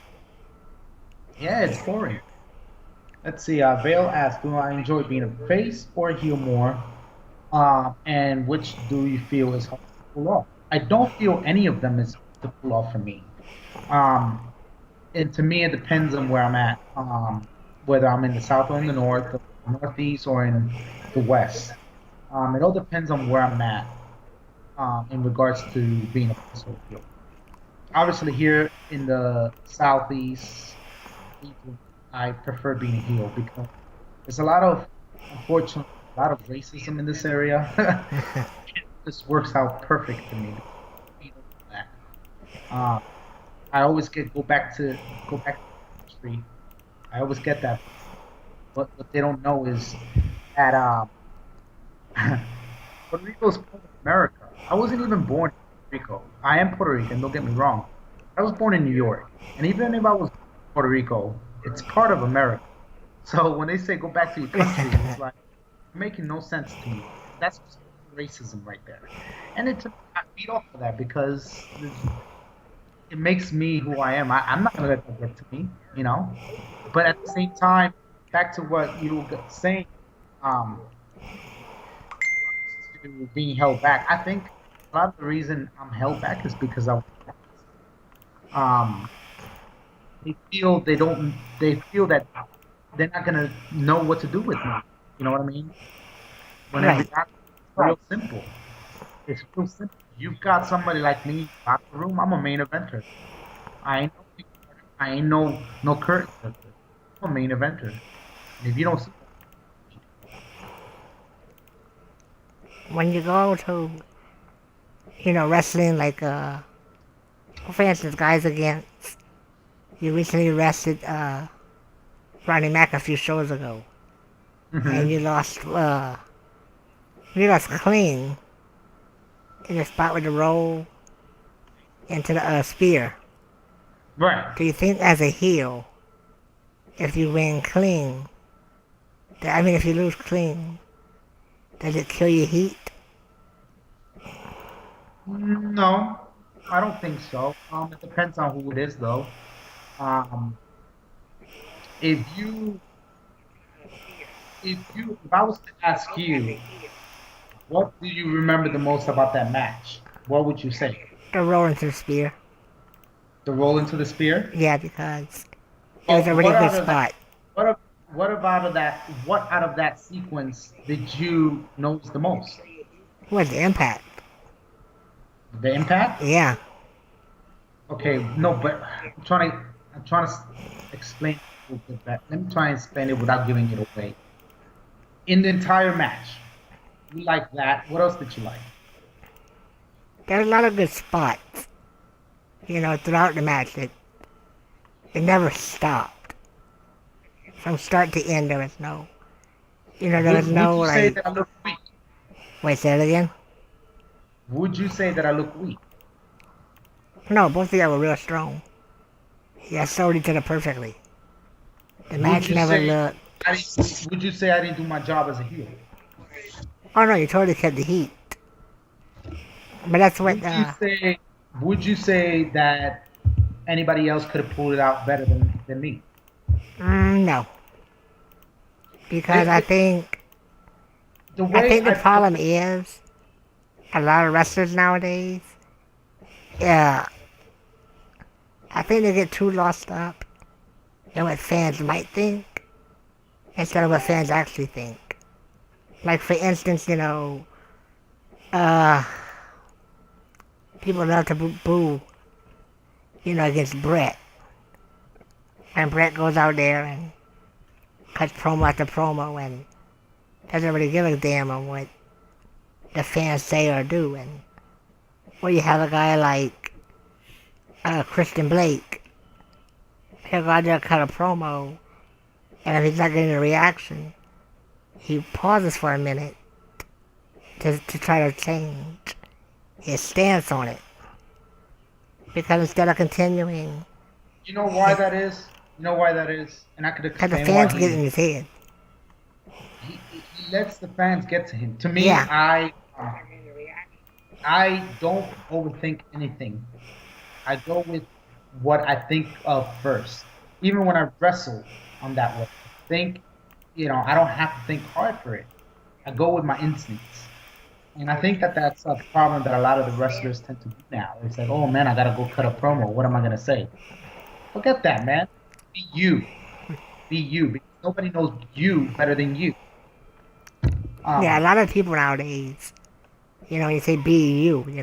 yeah, it's boring. Let's see. Vale asks, "Do I enjoy being a face or a heel more? And which do you feel is hard to pull off?" I don't feel any of them is hard to pull off for me. Um, and to me, it depends on where I'm at. Whether I'm in the south or in the north, or northeast or in the west. It all depends on where I'm at in regards to being a face or a heel. Obviously, here in the southeast, I prefer being a heel because there's unfortunately, a lot of racism in this area. This works out perfect for me. You know that. Uh, I always go back to history. I always get that. What they don't know is that Puerto Rico is part of America. I wasn't even born in Puerto Rico. I am Puerto Rican. Don't get me wrong. I was born in New York, and even if I was born in Puerto Rico, it's part of America. So when they say go back to your country, it's like making no sense to me. That's racism right there, and it took I beat off for that because it makes me who I am. I'm not gonna let that get to me, you know. But at the same time, back to what you were saying, um, to being held back. I think a lot of the reason I'm held back is because um they feel that they're not gonna know what to do with me. You know what I mean? When in Right. reality, it's real simple. It's real simple. You've got somebody like me in the locker room. I'm a main eventer. I ain't no, I ain't no curtain jerker. I'm a main eventer. And if you don't see When you go to, wrestling like, for instance, guys against, you recently wrestled, Ronnie Mac a few shows ago, that, and you lost clean in the spot with the roll into the, spear. right? Do you think as a heel, if you win clean, if you lose clean, does it kill your heat? No, I don't think so. It depends on who it is, though. Um, if you if I was to ask you, what do you remember the most about that match? What would you say? The roll into the spear. The roll into the spear? Yeah, because it was a Well, really good spot. what of, what out of that sequence did you notice the most? What the impact? The impact? Yeah. Okay, no, but I'm trying to explain it a little bit better. Let me try and explain it without giving it away. In the entire match, you like that. What else did you like? There's a lot of good spots, throughout the match. It never stopped. From start to end, there was no, there was Would no, you say like, that I look weak? wait, say it again? Would you say that I look weak? No, both of you were real strong. Yeah, sold each other perfectly. The Would match you never say looked. would you say I didn't do my job as a heel? Oh no, you totally kept the heat. But that's what, Would you say would you say that anybody else could have pulled it out better than me? no. Because It, I it, think, the I way think the I put problem is, a lot of wrestlers nowadays, yeah, I think they get too lost up in what fans might think instead of what fans actually think. Like for instance, uh, people love to boo, against Brett. And Brett goes out there and cuts promo after promo and doesn't really give a damn on what the fans say or do. And where you have a guy like Christian Blake, he'll go out there and cut a promo, and if he's not getting a reaction, he pauses for a minute to try to change his stance on it. Because instead of continuing, You know why that is? You know why that is? And I could because the explain why fans get in his head. he lets the fans get to him. To me, Yeah. I don't overthink anything. I go with what I think of first. Even when I wrestle on that way, think, I don't have to think hard for it. I go with my instincts. And I think that that's a problem that a lot of the wrestlers tend to do now. It's like, oh man, I gotta go cut a promo. What am I gonna say? Forget that, man. Be you. Be you. Because nobody knows you better than you. Yeah, a Um, lot of people nowadays, you say be you, you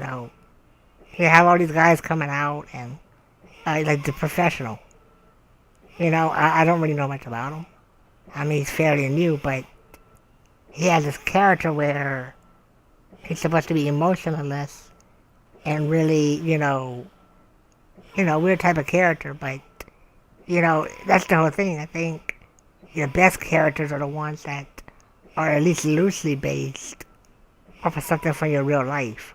have all these guys coming out and like the professional. I don't really know much about him. I mean, he's fairly new, but he has this character where he's supposed to be emotionless and really, weird type of character. But that's the whole thing. I think the best characters are the ones that are at least loosely based off of something from your real life.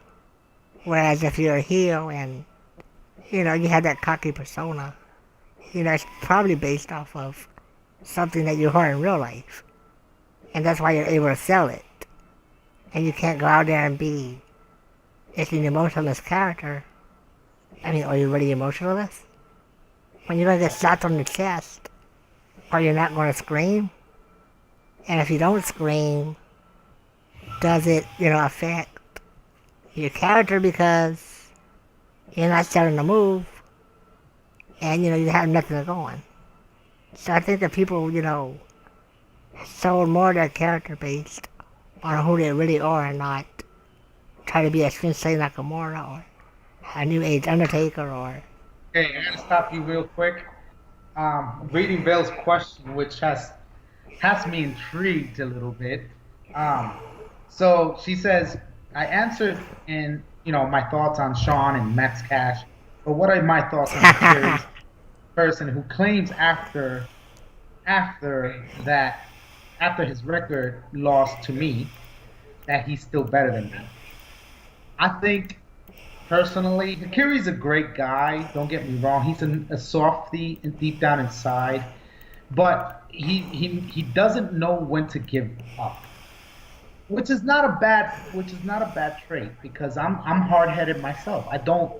Whereas if you're a heel and you have that cocky persona, it's probably based off of something that you heard in real life, and that's why you're able to sell it. And you can't go out there and be it's an emotionless character. I mean, are you really emotionless? When you're gonna get shot on the chest, are you not gonna scream? And if you don't scream, does it, affect your character because you're not starting to move and, you have nothing to go on? So I think that people, sold more their character based on who they really are and not try to be a Shinsuke Nakamura or a New Age Undertaker or... okay, I gotta stop you real quick. Reading Bell's question, which has me intrigued a little bit. Um, so she says, I answered in, my thoughts on Sean and Max Cash, but what are my thoughts on Hikari's person who claims after that after his record lost to me that he's still better than me? I think personally, Hikari's a great guy. Don't get me wrong; he's a softy and deep down inside, but he doesn't know when to give up, which is not a bad trait because I'm hard headed myself. I don't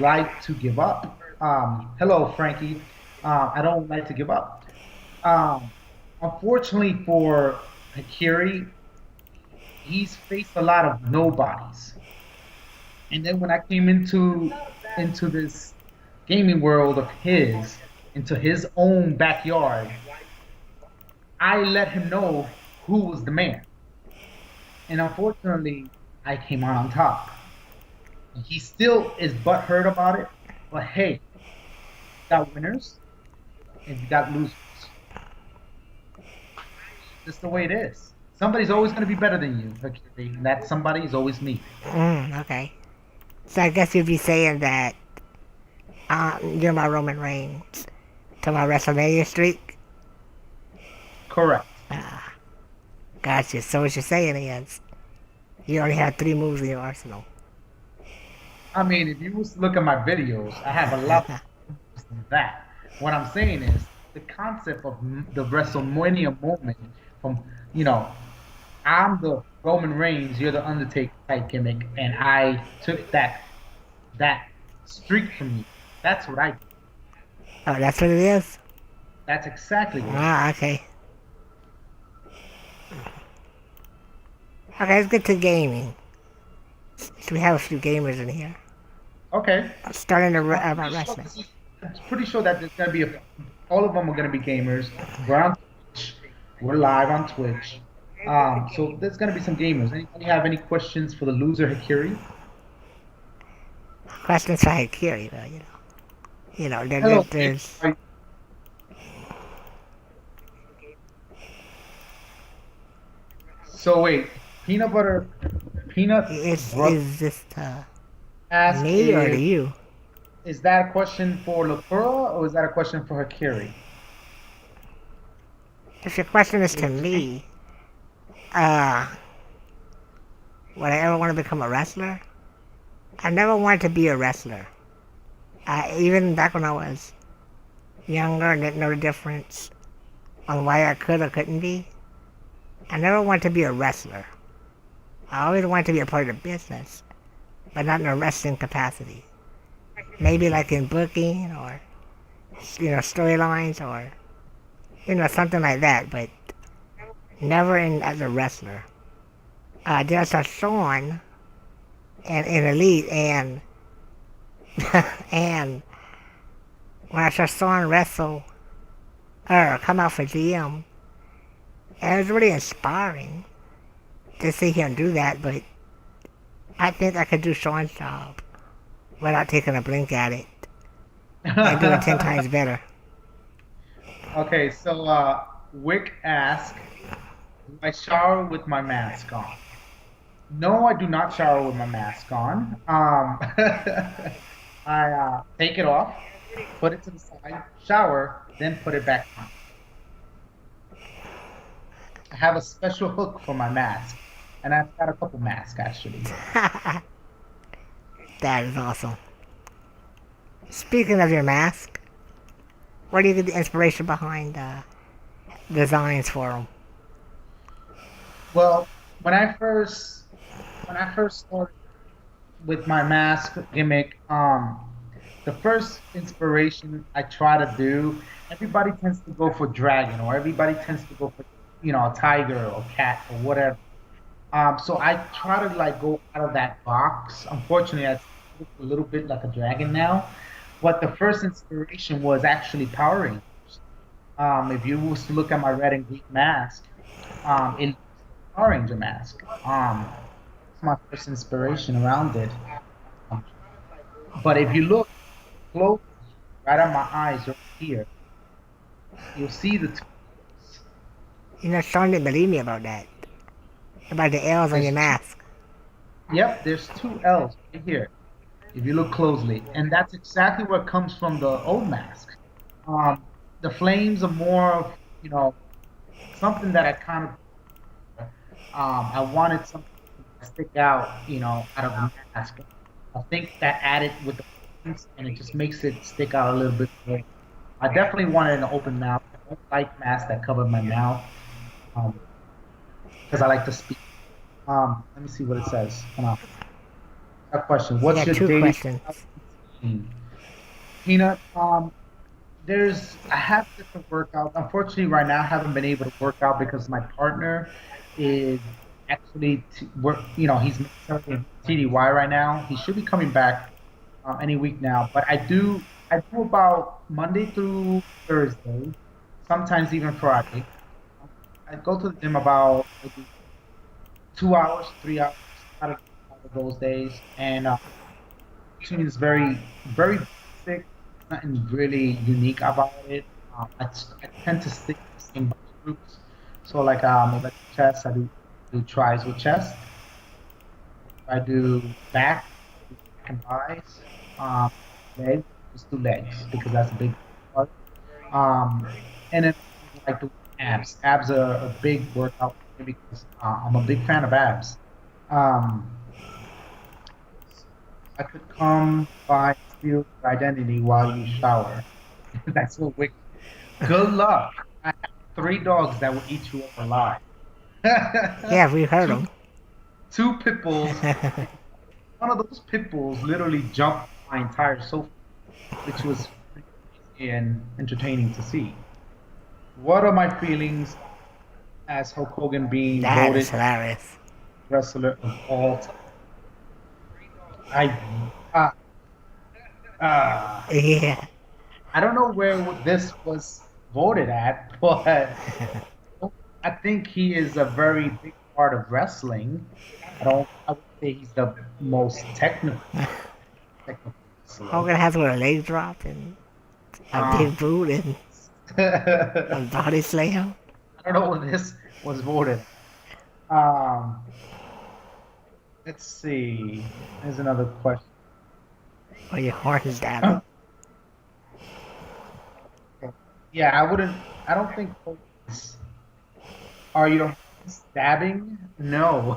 like to give up. Hello, Frankie. I don't like to give up. Um, Unfortunately for Hikiri, he's faced a lot of nobodies. And then when I came into this gaming world of his, into his own backyard, I let him know who was the man. And unfortunately, I came out on top. He still is butthurt about it, but hey, you got winners and you got losers. That's the way it is. Somebody's always going to be better than you, Hercules, and that somebody is always me. Okay. So I guess you'd be saying that you're my Roman Reigns to my WrestleMania streak? Correct. Gotcha. So what you're saying is you only have 3 moves in your arsenal. I mean, if you was to look at my videos, I have a lot more than that. What I'm saying is the concept of the WrestleMania moment from, you know, I'm the Roman Reigns, you're the Undertaker type gimmick, and I took that streak from you. That's what I did. Oh, that's what it is? That's exactly what it is. Okay. Okay, let's get to gaming. So we have a few gamers in here. Okay. Starting to I'm about pretty sure wrestling. I'm pretty sure that there's gonna be all of them are gonna be gamers. We're on Twitch. We're live on Twitch. So there's gonna be some gamers. Anybody have any questions for the loser Hikiri? Questions for Hykiri, though, Hello. there's... So wait, peanut brother Is this ask me or to you? is that a question for Locura or is that a question for Hikiri? If your question is to me, uh, would I ever want to become a wrestler? I never wanted to be a wrestler. Even back when I was younger and didn't know the difference on why I could or couldn't be, I never wanted to be a wrestler. I always wanted to be a part of the business, but not in a wrestling capacity. Maybe like in booking or, storylines or, something like that, but never in as a wrestler. There's a Sean in Elite, and and when I saw Sean wrestle or come out for GM, and it was really inspiring to see him do that. But I think I could do Sean's job without taking a blink at it and do it 10 times better. Okay, so Wick asked, do I shower with my mask on? No, I do not shower with my mask on. I take it off, put it to the side, shower, then put it back on. I have a special hook for my mask, and I've got a couple masks actually. That is awesome. Speaking of your mask, where do you get the inspiration behind designs for them? Well, when I first started with my mask gimmick, the first inspiration I try to do, everybody tends to go for dragon, or everybody tends to go for, a tiger or cat or whatever. So I try to like go out of that box. Unfortunately, I look a little bit like a dragon now. But the first inspiration was actually Power Rangers. If you was to look at my red and green mask, it Power Ranger mask. It's my first inspiration around it. Um, but if you look close, right on my eyes right here, you'll see the two. Sean didn't believe me about that. About the L's on your There's two. mask. Yep, there's two L's right here. If you look closely, and that's exactly what comes from the old mask. Um, the flames are more of, something that I kind of, I wanted something to stick out, out of the mask. I think that added with the flames, and it just makes it stick out a little bit more. I definitely wanted an open mouth. I don't like masks that cover my mouth, um, because I like to speak. Let me see what it says. Hold on. A question. You What's got your two dating questions. routine? Peanut, I have different workouts. Unfortunately, right now I haven't been able to work out because my partner is actually work. He's military in TDY right now. He should be coming back any week now. But I do about Monday through Thursday, sometimes even Friday. I go to the gym about maybe 2 hours, 3 hours out of those days, and routine is very, very basic. Nothing really unique about it. I tend to stick to the same body groups. So like if I do chest, I do tries with chest. If I do back, I do back and thighs. Legs, just do legs because that's a big part. Um, and then I like to abs. Abs are a big workout for me because I'm a big fan of abs. Um, I could come by and steal your identity while you shower. That's what wicked. Good luck. I have three dogs that will eat you up alive. Yeah, we heard two them. two pit bulls. One of those pit bulls literally jumped my entire sofa, which was pretty crazy and entertaining to see. What are my feelings as Hulk Hogan being That is voted hilarious. wrestler of all time? I uh, uh, Yeah. I don't know where this was voted at, but I think he is a very big part of wrestling. I would say he's the most technical wrestler. Hogan has with a leg drop and a Um, big boot and a I body slam. don't know when this was voted. Um, let's see. Here's another question. Or your horns down. Yeah, I wouldn't. I don't think. Are you stabbing? No.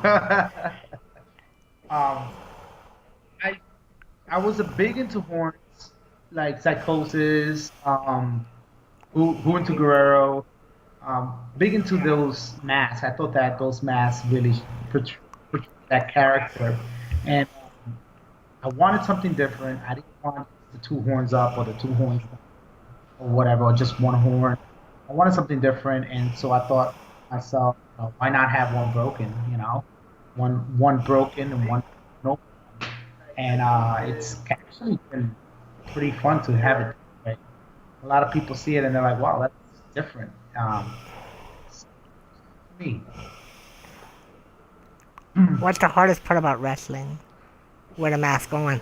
um, I I was a big into horns like Psychosis, who into Guerrero, big into those masks. I thought that those masks really portray that character, and I wanted something different. I didn't want the two horns up or the two horns down or whatever, or just one horn. I wanted something different, and so I thought to myself, why not have one broken? One broken and one no, and it's actually been pretty fun to have it that way. A lot of people see it and they're like, wow, that's different. Me. What's the hardest part about wrestling with a mask on?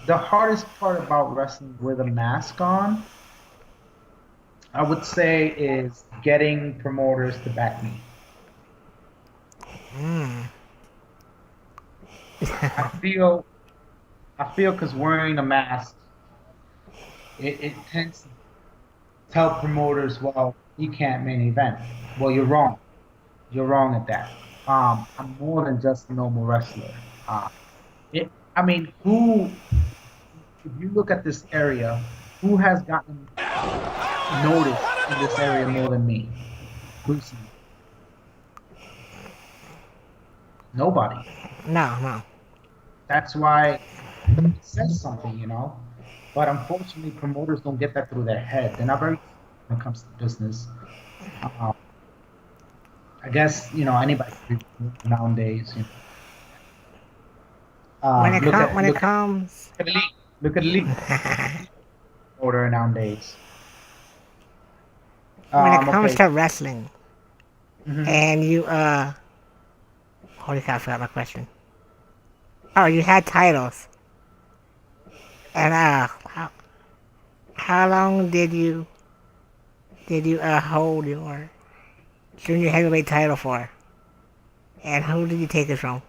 The hardest part about wrestling with a mask on, I would say, is getting promoters to back me. I feel, I feel because wearing a mask, it tends to tell promoters, well, you can't main event. Well, you're wrong. You're wrong at that. I'm more than just a normal wrestler. Uh, I mean, if you look at this area, who has gotten noticed in this area more than me? Recently, nobody. No, no. That's why it says something. But unfortunately, promoters don't get that through their head. They're not very when it comes to business. Uh, I guess anybody can be nowadays. Look at When it look comes at the league. Look at the league order nowadays. when it comes Okay. to wrestling, hmm and you holy cow, I forgot my question. Oh, you had titles, and how long did you hold your junior heavyweight title for, and who did you take it from?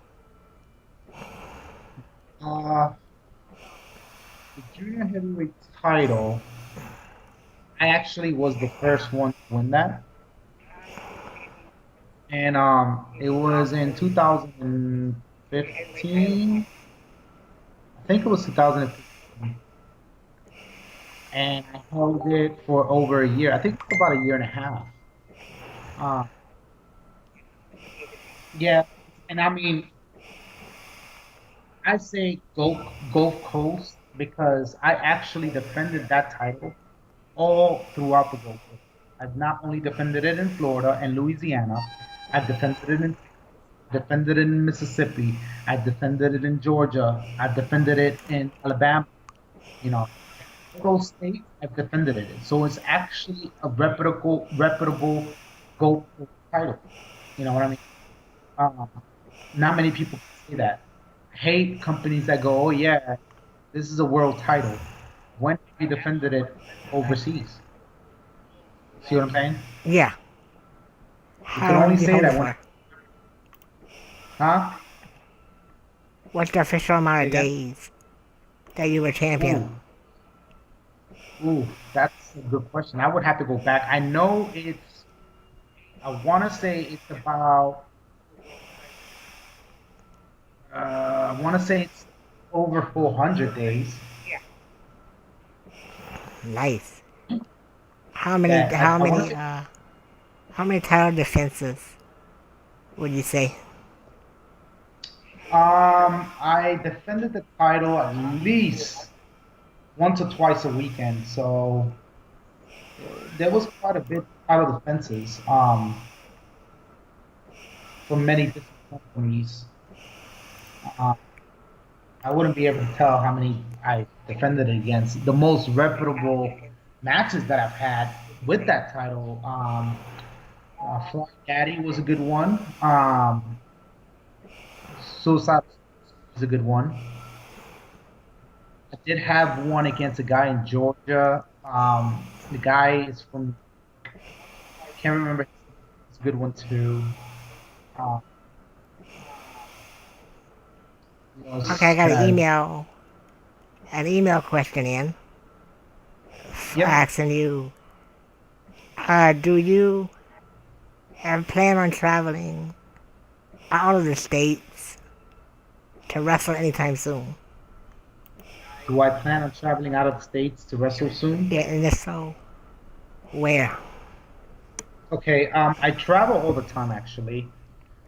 Uh, the junior heavyweight title. I actually was the first one to win that, and it was in 2015. I think it was 2015, and I held it for over a year. I think it was about a year and a half. Uh, yeah, and I mean, I say Gulf Coast because I actually defended that title all throughout the Gulf Coast. I've not only defended it in Florida and Louisiana, I've defended it in defended it in Mississippi, I've defended it in Georgia, I've defended it in Alabama. You know, all those states I've defended it in. So it's actually a reputable Gulf Coast title. You know what I mean? Um, Not many people can say that. I hate companies that go, "Oh yeah, this is a world title." When have you defended it overseas? See what I'm saying? Yeah. You can How long only did you say hold it that when, for? huh? What's the official amount Say of again. days that you were champion? Ooh, that's a good question. I would have to go back. I know I want to say it's about. I want to say it's over 400 days. Nice. How many Yeah, how I want to many say. uh how many title defenses would you say? I defended the title at least once or twice a weekend, so there was quite a bit of title defenses. For many different companies. Uh, I wouldn't be able to tell how many I defended against. The most reputable matches that I've had with that title, Flying Daddy was a good one. Suicide was a good one. I did have one against a guy in Georgia. The guy is from, I can't remember his name. It's a good one too. Uh, who Okay, I else got can I? an email question in Yep. asking you, do you have plan on traveling out of the states to wrestle anytime soon? Do I plan on traveling out of the states to wrestle soon? Yeah, and if so, where? Okay, I travel all the time actually.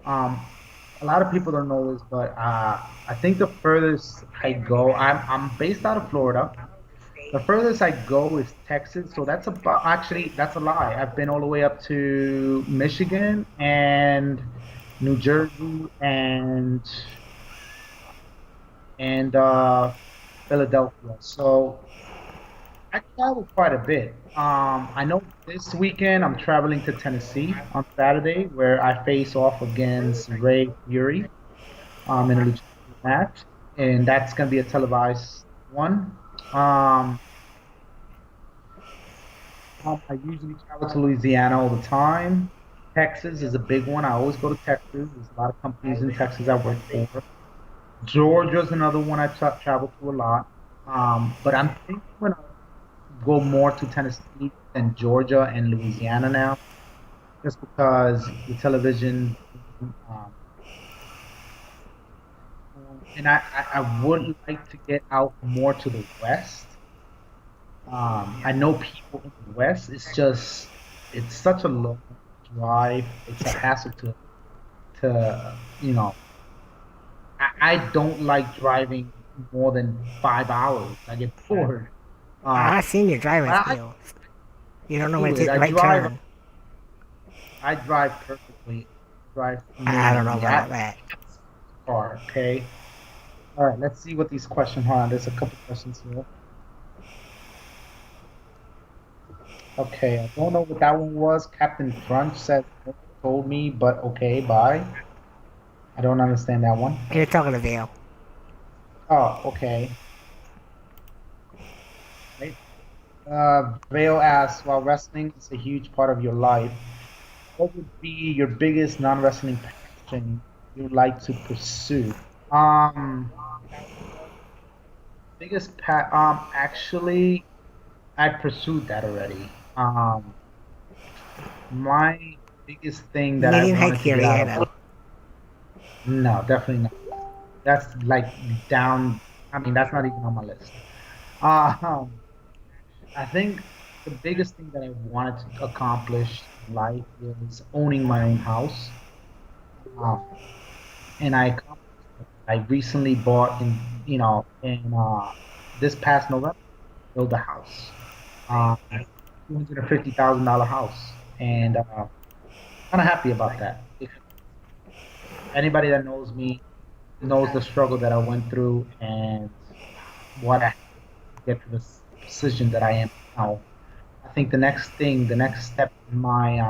Um, a lot of people don't know this, but I think the furthest I go, I'm based out of Florida. The furthest I go is Texas, so that's about actually that's a lie. I've been all the way up to Michigan and New Jersey and Philadelphia. So I travel quite a bit. I know this weekend I'm traveling to Tennessee on Saturday, where I face off against Ray Fury in a legitimate match, and that's going to be a televised one. Um, I usually travel to Louisiana all the time. Texas is a big one. I always go to Texas. There's a lot of companies in Texas I work for. Georgia's another one I travel to a lot. But I'm thinking I'm gonna go more to Tennessee than Georgia and Louisiana now, just because the television. Um, and I would like to get out more to the West. I know people in the West. It's such a long drive. It's a hassle to I don't like driving more than 5 hours. I get bored. I've seen your driving But skills. You don't know when do to it. take the right turn. I drive perfectly. Drive I don't know amazingly. about that. Car, okay. All right. Let's see what these questions are. There's a couple questions here. Okay, I don't know what that one was. Captain Crunch said told me, but okay, bye. I don't understand that one. You're talking to Vale. Oh, okay. Right. Vale asks, while wrestling is a huge part of your life, what would be your biggest non-wrestling passion you'd like to pursue? Um, actually, I pursued that already. My biggest thing that I Getting wanted to get Hykiri, out I of, know. no, definitely not. That's like down. I mean, that's not even on my list. Um, I think the biggest thing that I wanted to accomplish in life was owning my own house. Um, and I accomplished it. I recently bought in this past November, built a house, $250,000 house, and kind of happy about that. Because anybody that knows me knows the struggle that I went through and what I had to get to this position that I am now. I think the next step in my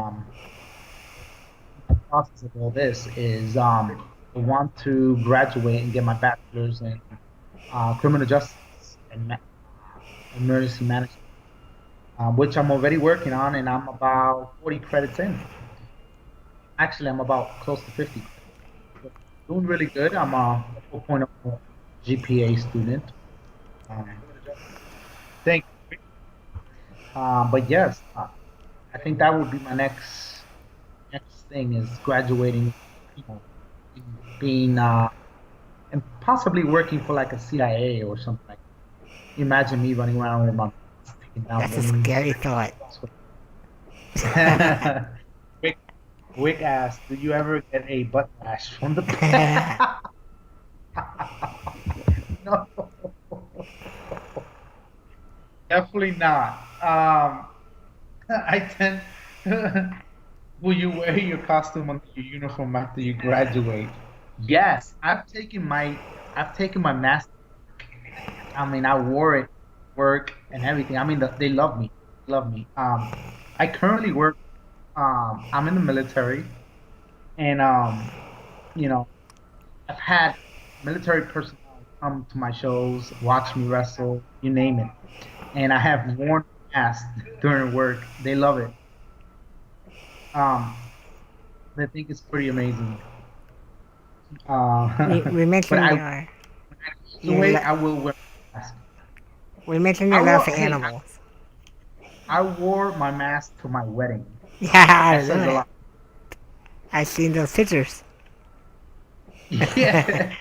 process of all this is I want to graduate and get my bachelor's in criminal justice and emergency management, which I'm already working on, and I'm about 40 credits in. Actually, I'm about close to 50 credits. So doing really good. I'm a 4.0 GPA student. Um, thank but yes, I think that would be my next thing is graduating, you know, being and possibly working for like a CIA or something like that. Imagine me running around with my taking down That's a names. scary thought. Quick, quick ask, do you ever get a butt rash from the No, definitely not. I tend will you wear your costume under your uniform after you graduate? Yes, I've taken my master. I mean, I wore it, work and everything. I mean, they love me, love me. I currently work. I'm in the military, and you know, I've had military personnel come to my shows, watch me wrestle, you name it, and I have worn masks during work. They love it. Um, they think it's pretty amazing. we But mentioned I when I your graduate, I will wear a mask. we mentioned I your love wore for hey, animals. I wore my mask to my wedding. Yeah, I That know says a it. lot. I've seen those pictures. Yeah.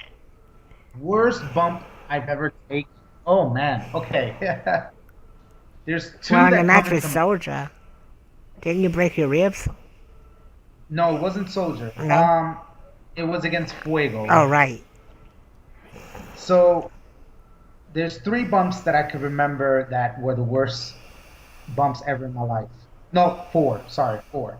Worst bump I've ever taken. Oh man. Okay. There's Well, two in the that come match with into mind. Soldier, didn't you break your ribs? No, it wasn't Soldier. No. It was against Fuego. Oh, right. So there's three bumps that I could remember that were the worst bumps ever in my life. No, four. Sorry, four.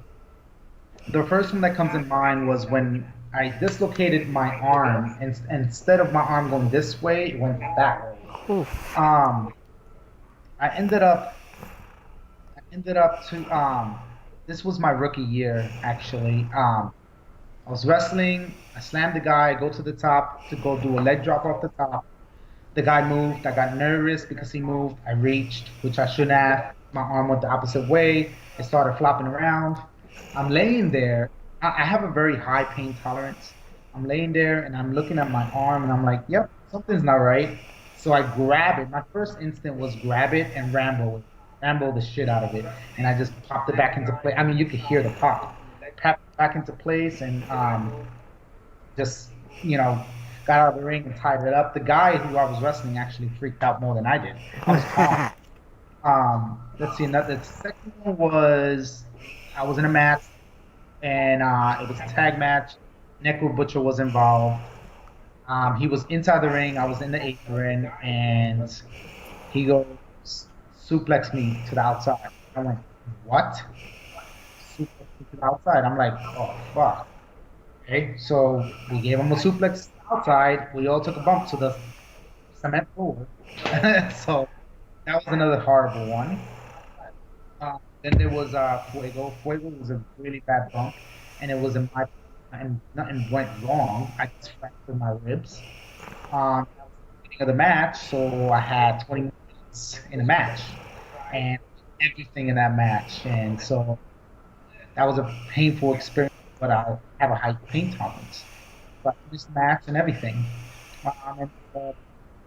The first one that comes in mind was when I dislocated my arm, and instead of my arm going this way, it went that way. Oof. Um, I ended up, I ended up to, this was my rookie year actually. I was wrestling. I slammed the guy. I go to the top to go do a leg drop off the top. The guy moved. I got nervous because he moved. I reached, which I shouldn't have. My arm went the opposite way. It started flopping around. I'm laying there. I have a very high pain tolerance. I'm laying there and I'm looking at my arm and I'm like, yep, something's not right. So I grab it. My first instinct was grab it and rambo the shit out of it. And I just popped it back into place. I mean, you could hear the pop. Popped it back into place and just, you know, got out of the ring and tied it up. The guy who I was wrestling actually freaked out more than I did. I was calm. Let's see. Another the second one was I was in a match and it was a tag match. Necro Butcher was involved. He was inside the ring. I was in the apron, and he goes suplex me to the outside. I went, what? Suplex me to the outside. I'm like, oh fuck. Okay, so we gave him a suplex outside. We all took a bump to the cement floor. So that was another horrible one. Then there was Fuego. Fuego was a really bad bump, and it was in my and nothing went wrong. I just fractured my ribs. That was the beginning of the match, so I had 20 minutes in the match, and everything in that match, and so that was a painful experience. But I have a high pain tolerance. But this match and everything. And the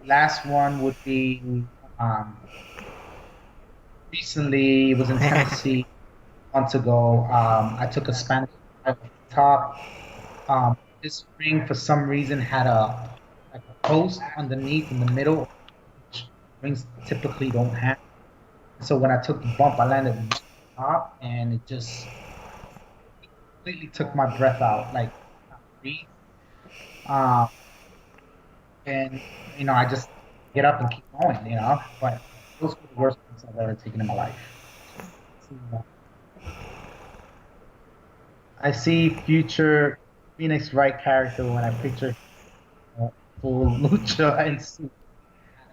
last one would be um, recently. It was in Tennessee months ago. I took a Spanish fly off the top. This ring, for some reason, had a like a post underneath in the middle, which rings typically don't have. So when I took the bump, I landed right on top, and it just completely took my breath out, like I can't breathe. Um, and I just get up and keep going, But those were the worst bumps I've ever taken in my life. So, I see future Phoenix Wright character when I picture full lucha and suit.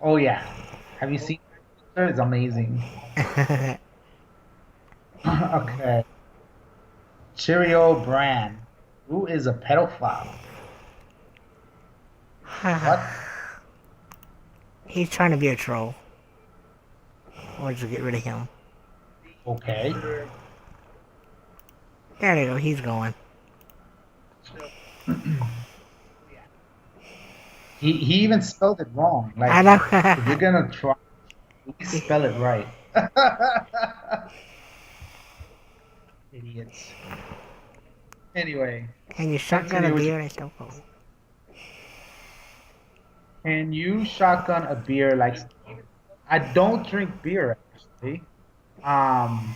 Oh yeah, have you seen that? It's amazing. Okay, Cheerio Brand. Who is a pedophile? What? He's trying to be a troll. Or just get rid of him. Okay. There you go, he's going. He even spelled it wrong. I Like, if you're know. gonna try, at least spell it right. Idiots. Anyway, Can you shotgun a continue with your. beer and so cold? Can you shotgun a beer like I don't drink beer actually. Um,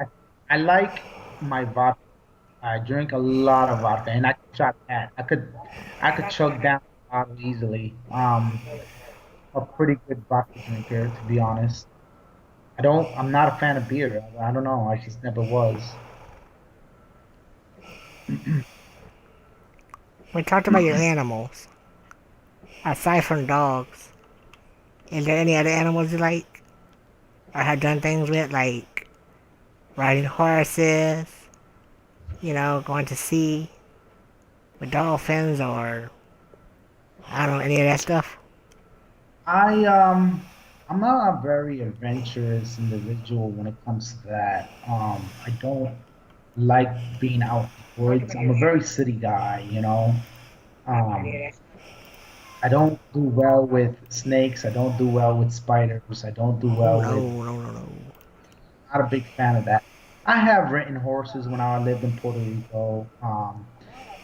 I, I like my vodka. I drink a lot of vodka, and I can shot that. I could chug down a bottle easily. A pretty good vodka drinker, to be honest. I'm not a fan of beer. I don't know. I just never was. We talked about your animals. Aside from dogs, is there any other animals you like? Or have done things with, like riding horses, going to sea with dolphins, or I don't know, any of that stuff? I I'm not a very adventurous individual when it comes to that. I don't like being out in the woods. I'm a very city guy. Um, I don't do well with snakes. I don't do well with spiders. I don't do Oh well with. no, no, no, no. Not a big fan of that. I have ridden horses when I lived in Puerto Rico.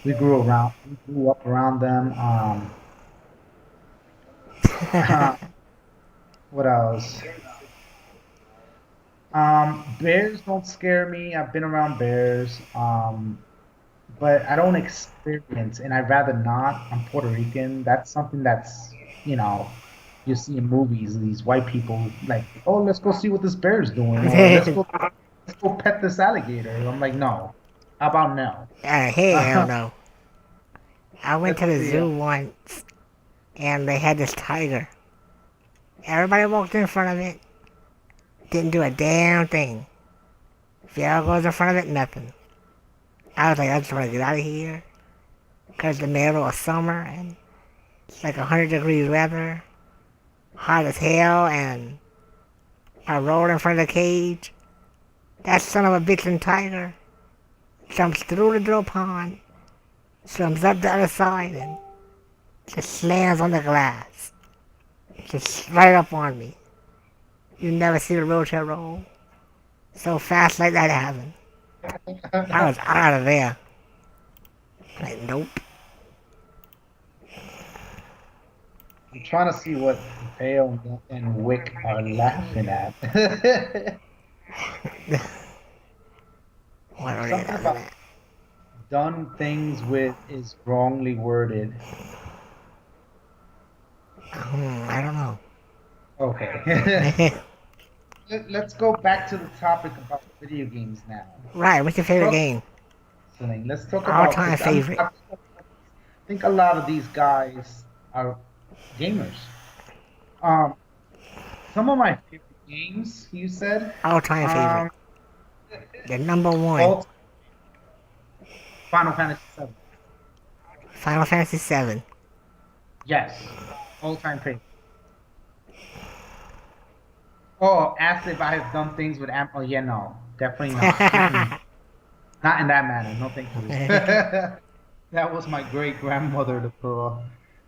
We grew up around them. What else? Bears don't scare me. I've been around bears. But I don't experience, and I'd rather not. I'm Puerto Rican. That's something that's, you know, you see in movies, these white people like, oh, let's go see what this bear is doing, or let's go pet this alligator. I'm like, no. How about no? Hell no. I went to Let's the see. zoo once, and they had this tiger. Everybody walked in front of it, didn't do a damn thing. If y'all goes in front of it, nothing. I was like, I just want to get out of here. Because the middle of summer, and it's like 100 degrees weather, hot as hell, and I rolled in front of the cage. That son of a bitch and tiger jumps through the drill pond, jumps up the other side, and just slams on the glass. Just right up on me. You never see the wheelchair roll so fast like that happen. I was out of there. Like, nope. I'm trying to see what Vale and Wick are laughing at. What are they Something laughing about at? done things with is wrongly worded. I don't know. Okay. Let's go back to the topic about video games now. Right, what's your Let's favorite talk game? wrestling. Let's talk All about time because favorite. I think a lot of these guys are gamers. Um, some of my favorite games, you said, All time favorite. um, The number one. all Final Fantasy VII. Final Fantasy VII. Yes, all time favorite. Oh, asked if I have done things with Am. Oh yeah, no, definitely not. Mm-mm. Not in that manner. No, thank you. That was my great grandmother, the girl.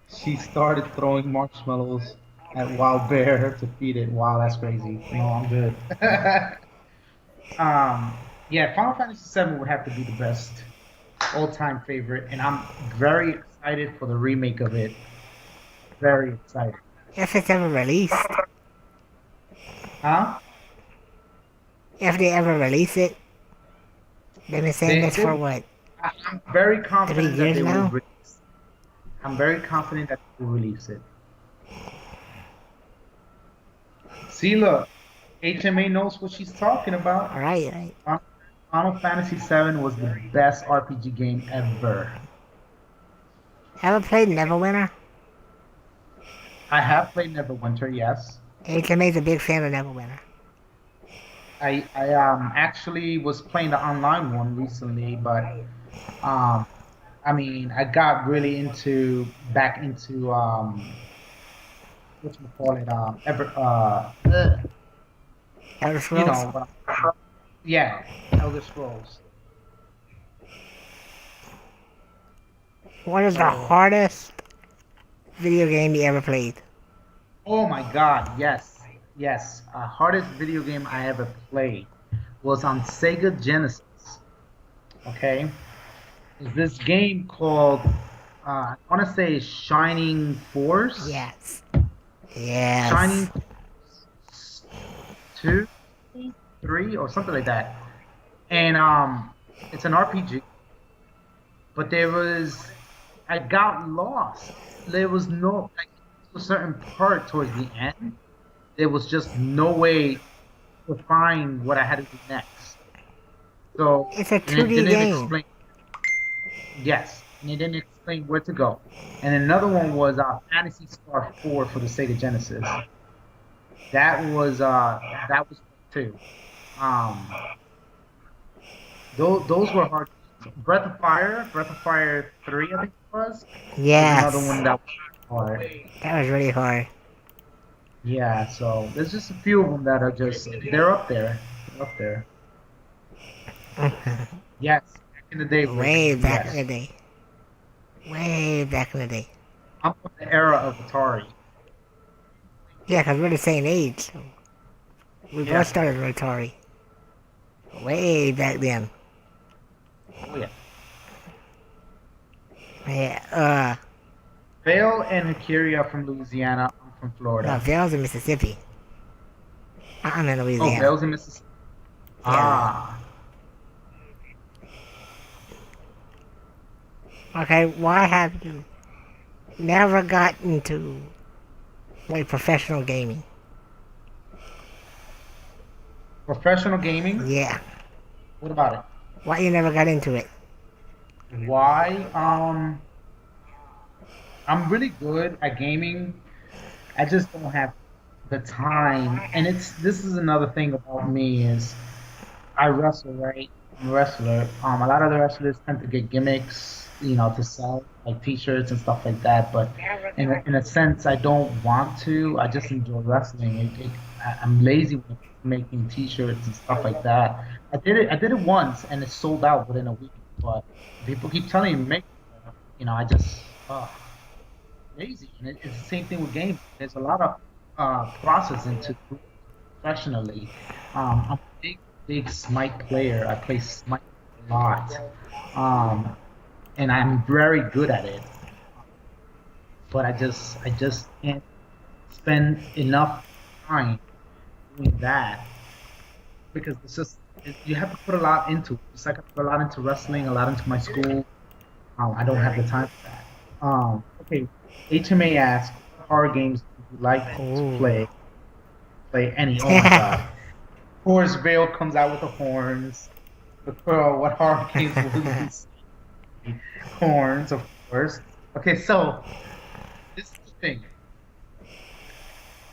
She started throwing marshmallows at Wild Bear to feed it. Wow, that's crazy. No, I'm good. Yeah, Final Fantasy VII would have to be the best all-time favorite, and I'm very excited for the remake of it. Very excited. If it's ever released. Huh? If they ever release it. They've been saying They, this for they, what? I'm very 3 confident that years they will now? release. I'm very confident that they will release it. See, look, HMA knows what she's talking about. Right, right. Final Fantasy VII was the best RPG game ever. Ever played Neverwinter? I have played Neverwinter, yes. HMA's a big fan of Neverwinter. I actually was playing the online one recently, but um I mean I got really into back into what you call it Elder you Scrolls? know yeah, Elder Scrolls. What is the So hardest video game you ever played? oh my God, yes, yes. Hardest video game I ever played was on Sega Genesis. Okay, is this game called I want to say Shining Force, Yes. Yes. Shining 2, 3, or something like that. And it's an RPG, but there was I got lost. There was no like a certain part towards the end. There was just no way to find what I had to do next. So It's a and it 2D didn't game. explain. Yes, and it didn't explain where to go. And another one was Fantasy Star 4 for the Sega Genesis. That was too. Um, those were hard. Breath of Fire 3, I think it was another Yes. one that was hard. That was really hard. Yeah, so there's just a few of them that are just they're up there. They're up there. Yes, back in the day, Way Rick. back in the Yes, day. Way back in the day. I'm from the era of Atari. Yeah, 'cause we're the same age. So we both Yeah. started with Atari. Way back then. Oh yeah. Yeah, Vale and Hykiri are from Louisiana. I'm from no, Florida. Vale's in Mississippi. I'm in Oh, Louisiana. Vale's in Mississippi. Yeah. Ah, Okay, why have you never got into like professional gaming? professional gaming. Yeah. What about it? Why you never got into it? Why? I'm really good at gaming. I just don't have the time. And this is another thing about me is I wrestle, right? I'm a wrestler. A lot of the wrestlers tend to get gimmicks, to sell like T-shirts and stuff like that. But in a sense, I don't want to. I just enjoy wrestling. I'm lazy when it comes to making T-shirts and stuff like that. I did it once, and it sold out within a week. But people keep telling me to make, I just lazy. And it's the same thing with games. There's a lot of process into doing it professionally. I'm a big Smite player. I play Smite a lot, and I'm very good at it. But I just can't spend enough time doing that because you have to put a lot into it. Just like I put a lot into wrestling, a lot into my school. I don't have the time for that. Okay, HMA asks, what horror games do you like to Ooh. play? Play any? Oh my God! Of course, Vale comes out with the horns. The pearl. What horror games will you see? Horns, of course. Okay, so this is the thing.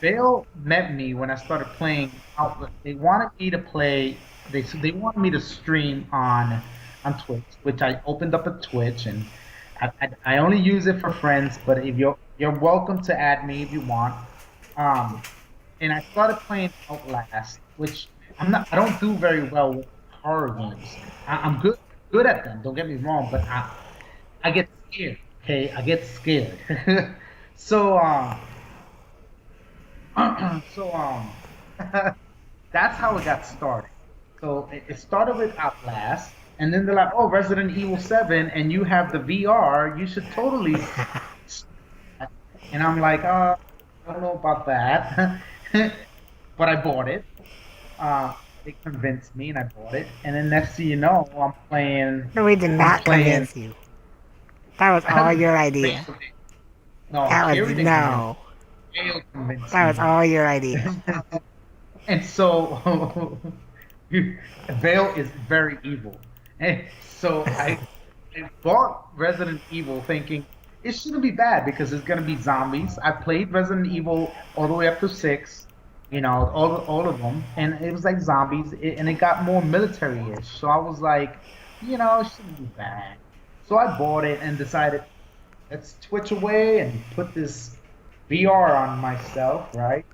Vale met me when I started playing Outlet. They wanted me to play. They wanted me to stream on Twitch, which I opened up a Twitch, and I only use it for friends. But if you're welcome to add me if you want. Um, and I started playing Outlast, which I don't do very well with horror games. I'm good at them. Don't get me wrong, but I get scared. Okay, I get scared. so so that's how it got started. So it started with Outlast, and then they're like, "Oh, Resident Evil 7, and you have the VR. You should totally." And I'm like, I don't know about that, but I bought it. Uh, they convinced me, and I bought it. And then next thing you know, No, we did I'm not playing. convince you. That was all your idea. Basically, no, That was Kiri didn't convince no. me. Dale convinced That was me. all your idea. And so Vale is very evil. And so I bought Resident Evil thinking it shouldn't be bad because it's gonna be zombies. I played Resident Evil all the way up to six, all of them, and it was like zombies, and it got more military-ish. So I was like, it shouldn't be bad. So I bought it and decided let's twitch away and put this VR on myself, right?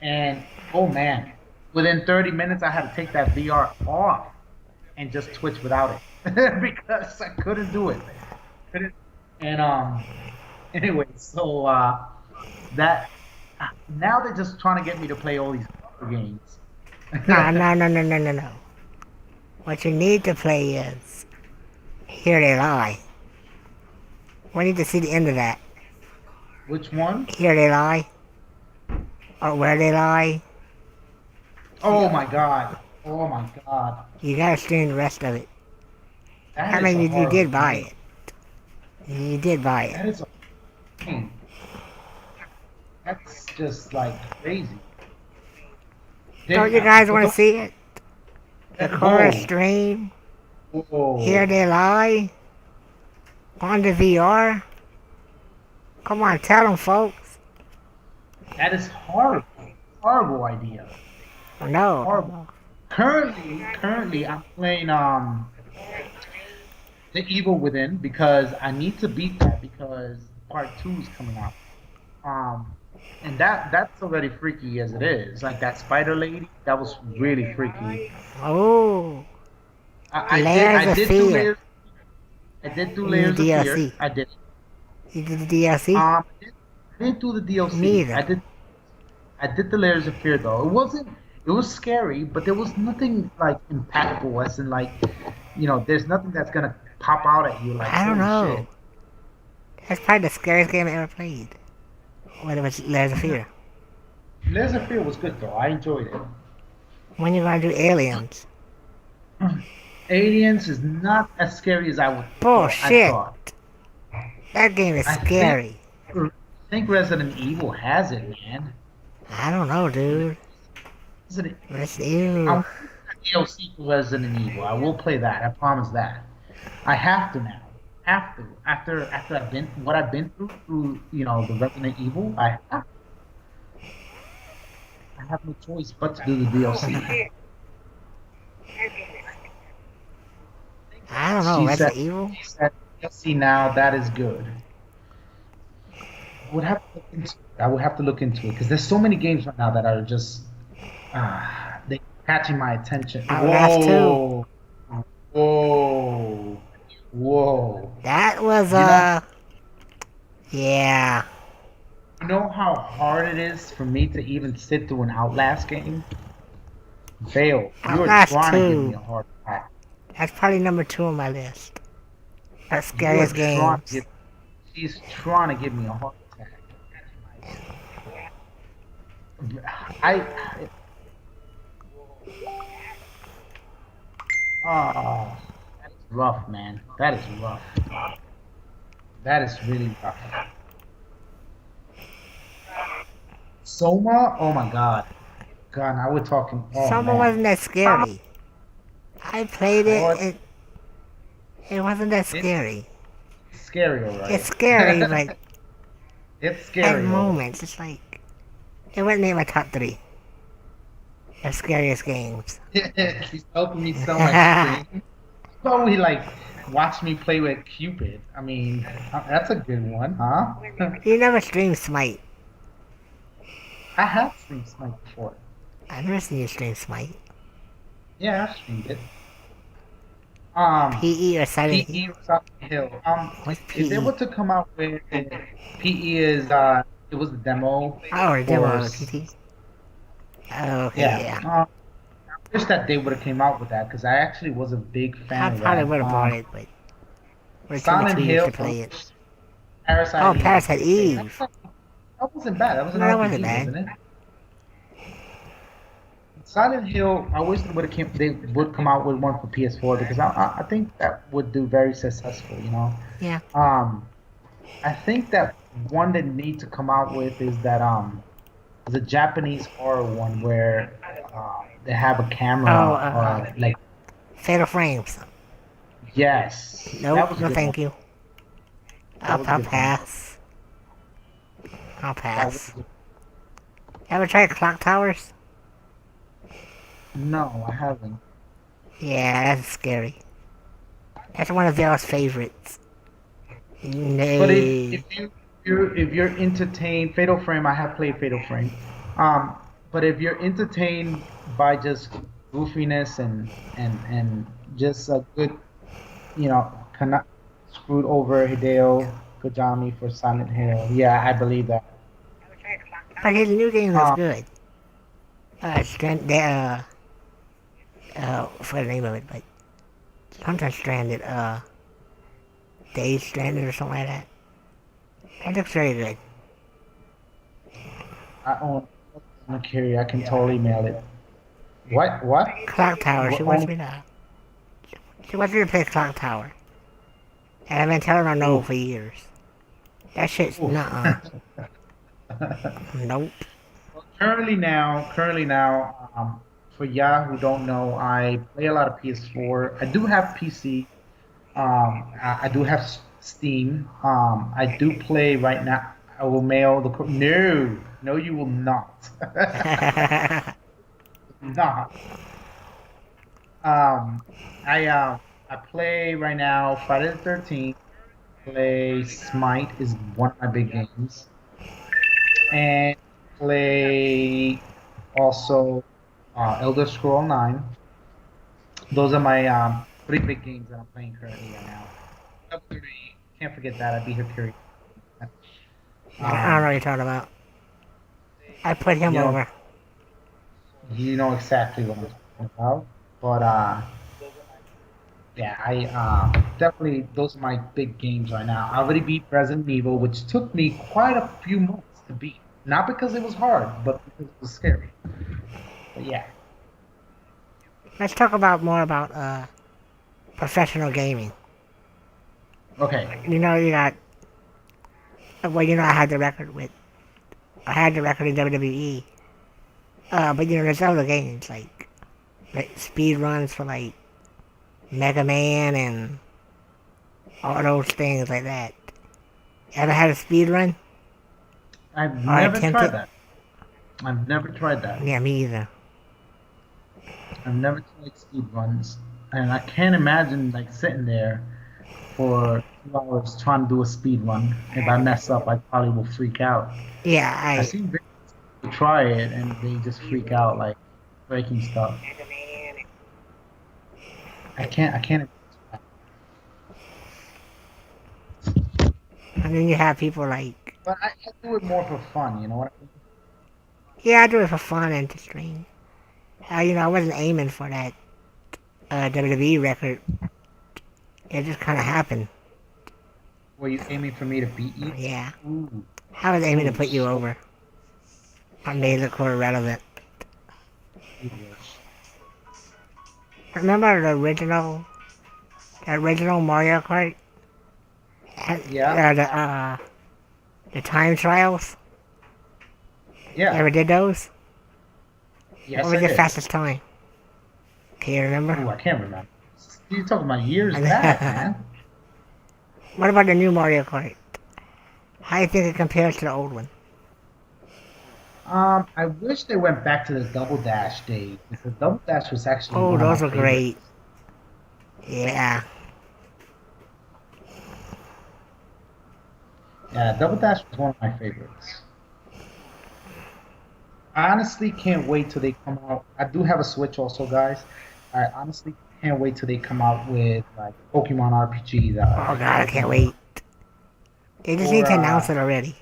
And oh man, within 30 minutes, I had to take that VR off and just Twitch without it because I couldn't do it. Couldn't. And anyway, so that now they're just trying to get me to play all these other games. No, no, no, no, no, no, no. What you need to play is Here They Lie. We need to see the end of that. Which one? Here They Lie. Or Where They Lie. Oh my god! Oh my god! You gotta stream the rest of it. I That is mean, a you horrible did buy game. it. You did buy it. That is a game. That's just like crazy. Don't you guys want to Don't- see it? The chorus Whoa. stream. Here Whoa. They Lie. On the VR. Come on, tell them, folks. That is horrible. Horrible idea. No. Horrible. Currently, I'm playing The Evil Within because I need to beat that because part two is coming out. Um, and that's already freaky as it is. Like that spider lady, that was really freaky. Oh. Layers I of did do Fear. layers. I did do You layers of fear. DLC. I did. You did the DLC? I didn't do the DLC. Me either. I did the layers of fear though. It was scary, but there was nothing like impactful as in like, there's nothing that's gonna pop out at you like I don't holy know. shit. That's probably the scariest game I ever played. When it was Layers of Fear. Layers of fear was good though. I enjoyed it. When you gonna do aliens? Aliens is not as scary as I Bullshit. thought. That game is I think scary. I think Resident Evil has it, man. I don't know, dude. Resident, That's I ew. want DLC for Resident Evil. I will play that. I promise that. I have to now. Have to. After I've been through the Resident Evil, I have no choice but to do the DLC. I don't know. She said Resident Evil? she said DLC now that is good. I would have to look into it. I would have to look into it because there's so many games right now that are just they catching my attention. Outlast 2. Whoa, whoa, whoa! That was You know, yeah. you know how hard it is for me to even sit through an Outlast game. Vale, you are Outlast trying to give me 2. a heart attack. That's probably number 2 on my list. That's You are scariest trying to games. give. She's trying to give me a heart attack. I. Oh, that's rough, man. That is rough. That is really rough. Soma? Oh my God. God, now we're talking. Oh Summer man. wasn't that scary. I played it. What? It wasn't that It's scary. scary, It's alright. scary, but It's at scary, alright. moments, it's like it wouldn't in my top 3 of scariest games. He's helping me sell my stream. Probably like watch me play with Cupid. I mean, that's a good one, huh? You never streamed Smite. I have streamed Smite before. I've never seen you stream Smite. Yeah, I've streamed it. PE or Silent PE Hill? Silent Hill. What's Is PE? able to come out with PE is it was the demo Oh, the demo for of TT. Oh, okay, yeah. yeah. I wish that they would have came out with that because I actually was a big I fan of probably that. would have bought it, but we're too Silent too used Hill, to play it. Parasite Oh, Eve. Parasite Eve. That wasn't bad. That was an No, that RPG, wasn't bad. wasn't it? Silent Hill, I wish they would come out with one for PS4 because I think that would do very successful, you know. Yeah. I think that one they need to come out with is that the Japanese horror one where they have a camera Oh, like Fatal Frames. yes. That Nope, was a no good thank one. you. That was a I'll good one. pass. I'll That was pass. a good- Ever tried Clock Towers? No, I haven't. Yeah, that's scary. That's one of Vale's favorites. But No. if you're entertained, Fatal Frame, I have played Fatal Frame. But if you're entertained by just goofiness and just a good, screwed over Hideo Kojima for Silent Hill, yeah, I believe that. But his new game is Um, good. For the name of it, but sometimes Stranded, Days Stranded or something like that. It looks very good. I own Hykiri. I can totally mail it. What? What? Clock Tower, she What wants only- me to. She wants me to play Clock Tower. And I've been telling her no for years. That shit's Ooh. nuh-uh. Nope. Currently now, for y'all who don't know, I play a lot of PS4. I do have PC. I do have Steam. I do play right now. I will mail the no, you will not. Not. I play right now Friday the 13th. Play Smite is one of my big games, and play also Elder Scroll 9. Those are my 3 big games that I'm playing currently right now. Level 3, can't forget that. I beat Hykiri. I don't know what you're talking about. I put him You know- over. You know exactly what I'm talking about. But yeah, I definitely those are my big games right now. I already beat Resident Evil, which took me quite a few months to beat. Not because it was hard, but because it was scary. But yeah. let's talk about more about professional gaming. Okay. You know, you got well, you know, I had the record in WWE. But you know, there's other games like speed runs for like Mega Man and all those things like that. Ever had a speed run I've or never tried attempted? that. I've never tried that. Yeah, me either. I've never tried speed runs, and I can't imagine like sitting there for 2 hours trying to do a speed run. If I mess up, I probably will freak out. Yeah, I've seen videos try it, and they just freak out like breaking stuff. I can't. I can't. and then you have people like, But I do it more for fun. You know what I mean? yeah, I do it for fun and to stream. You know, I wasn't aiming for that WWE record. It just kind of happened. Were you aiming for me to beat you? Yeah, Ooh, I was aiming to ooh, put you so over. I made the core relevant. you wish. Remember the original Mario Kart? Yeah, The time trials? You yeah, ever did those? What yes, was I your did. fastest time? Can you remember? Ooh, I can't remember. You're talking about years back, what man. about the new Mario Kart? How do you think it compares to the old one? I wish they went back to the Double Dash days because Double Dash was actually Oh, one of my those were favorites. great. Yeah. Yeah, Double Dash was one of my favorites. I honestly can't wait till they come out. I do have a Switch also, guys. I honestly can't wait till they come out with like Pokemon RPG, Oh like god, I can't Pokemon, wait. They just need or to announce it already.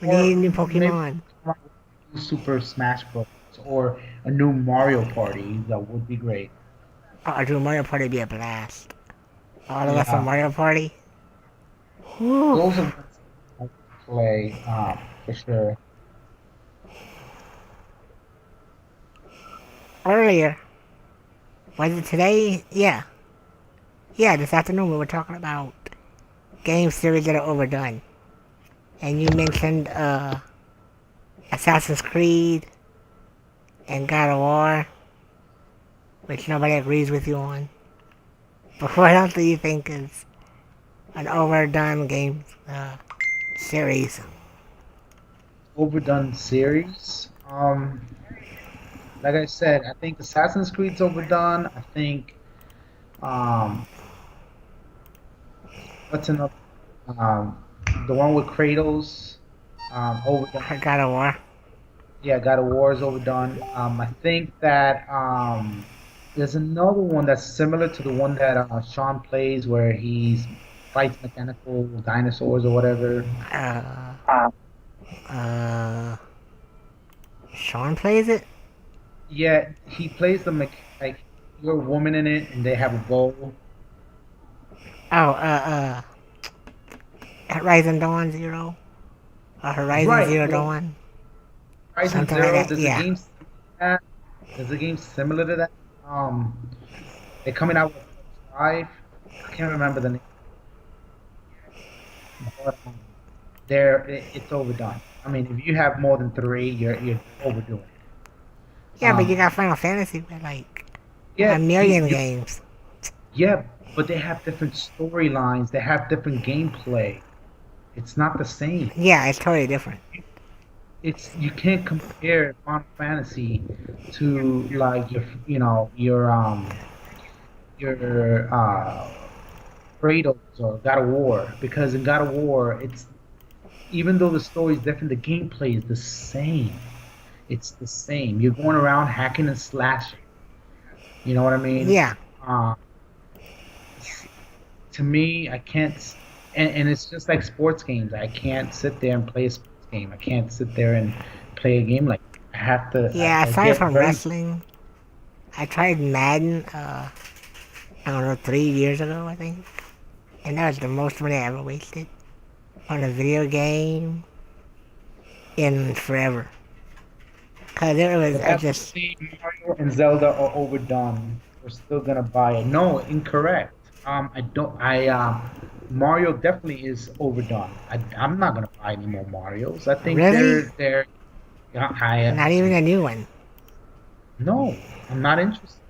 We need new maybe Pokemon. come out with a new Super Smash Bros. Or a new Mario Party. That would be great. Oh, dude, Mario Party would be a blast. All of us on Yeah, Mario Party. Woo. those are ones I would play for sure. Earlier, was it today? Yeah. Yeah, this afternoon we were talking about game series that are overdone. And you mentioned Assassin's Creed and God of War, which nobody agrees with you on. But what else do you think is an overdone game series? Overdone series. Like I said, I think Assassin's Creed's overdone. I think um, what's another? Um, the one with Kratos, overdone. God of War. Yeah, God of War is overdone. I think that there's another one that's similar to the one that Sean plays, where he fights mechanical dinosaurs or whatever. Uh, uh, Sean plays it? Yeah, he plays like you're a woman in it, and they have a bow. Oh, Horizon Dawn Zero? Or Horizon Right. Zero Well, Dawn? Horizon Something like Zero. that, There's a yeah. game. There's a game similar to that. They're coming out with five. I can't remember the name, but it's overdone. I mean, if you have more than three, you're overdoing it. Yeah, but you Um, got Final Fantasy with like yeah, a million games. yeah, but they have different storylines. They have different gameplay. It's not the same. Yeah, it's totally different. It's you can't compare Final Fantasy to like your Kratos or God of War, because in God of War it's even though the story is different, the gameplay is the same. It's the same. You're going around hacking and slashing. You know what I mean? Yeah. Uh, to me, I can't, and it's just like sports games. I can't sit there and play a sports game. I can't sit there and play a game like I have to. Yeah, I aside get from very wrestling, I tried Madden, I don't know, 3 years ago, I think. And that was the most money I ever wasted on a video game in forever. Cause it was But I that's to just say Mario and Zelda are overdone. We're still gonna buy it. No, incorrect. I don't. Mario definitely is overdone. I'm not gonna buy any more Mario's. I think really they're. Yeah, not even a new one. no, I'm not interested.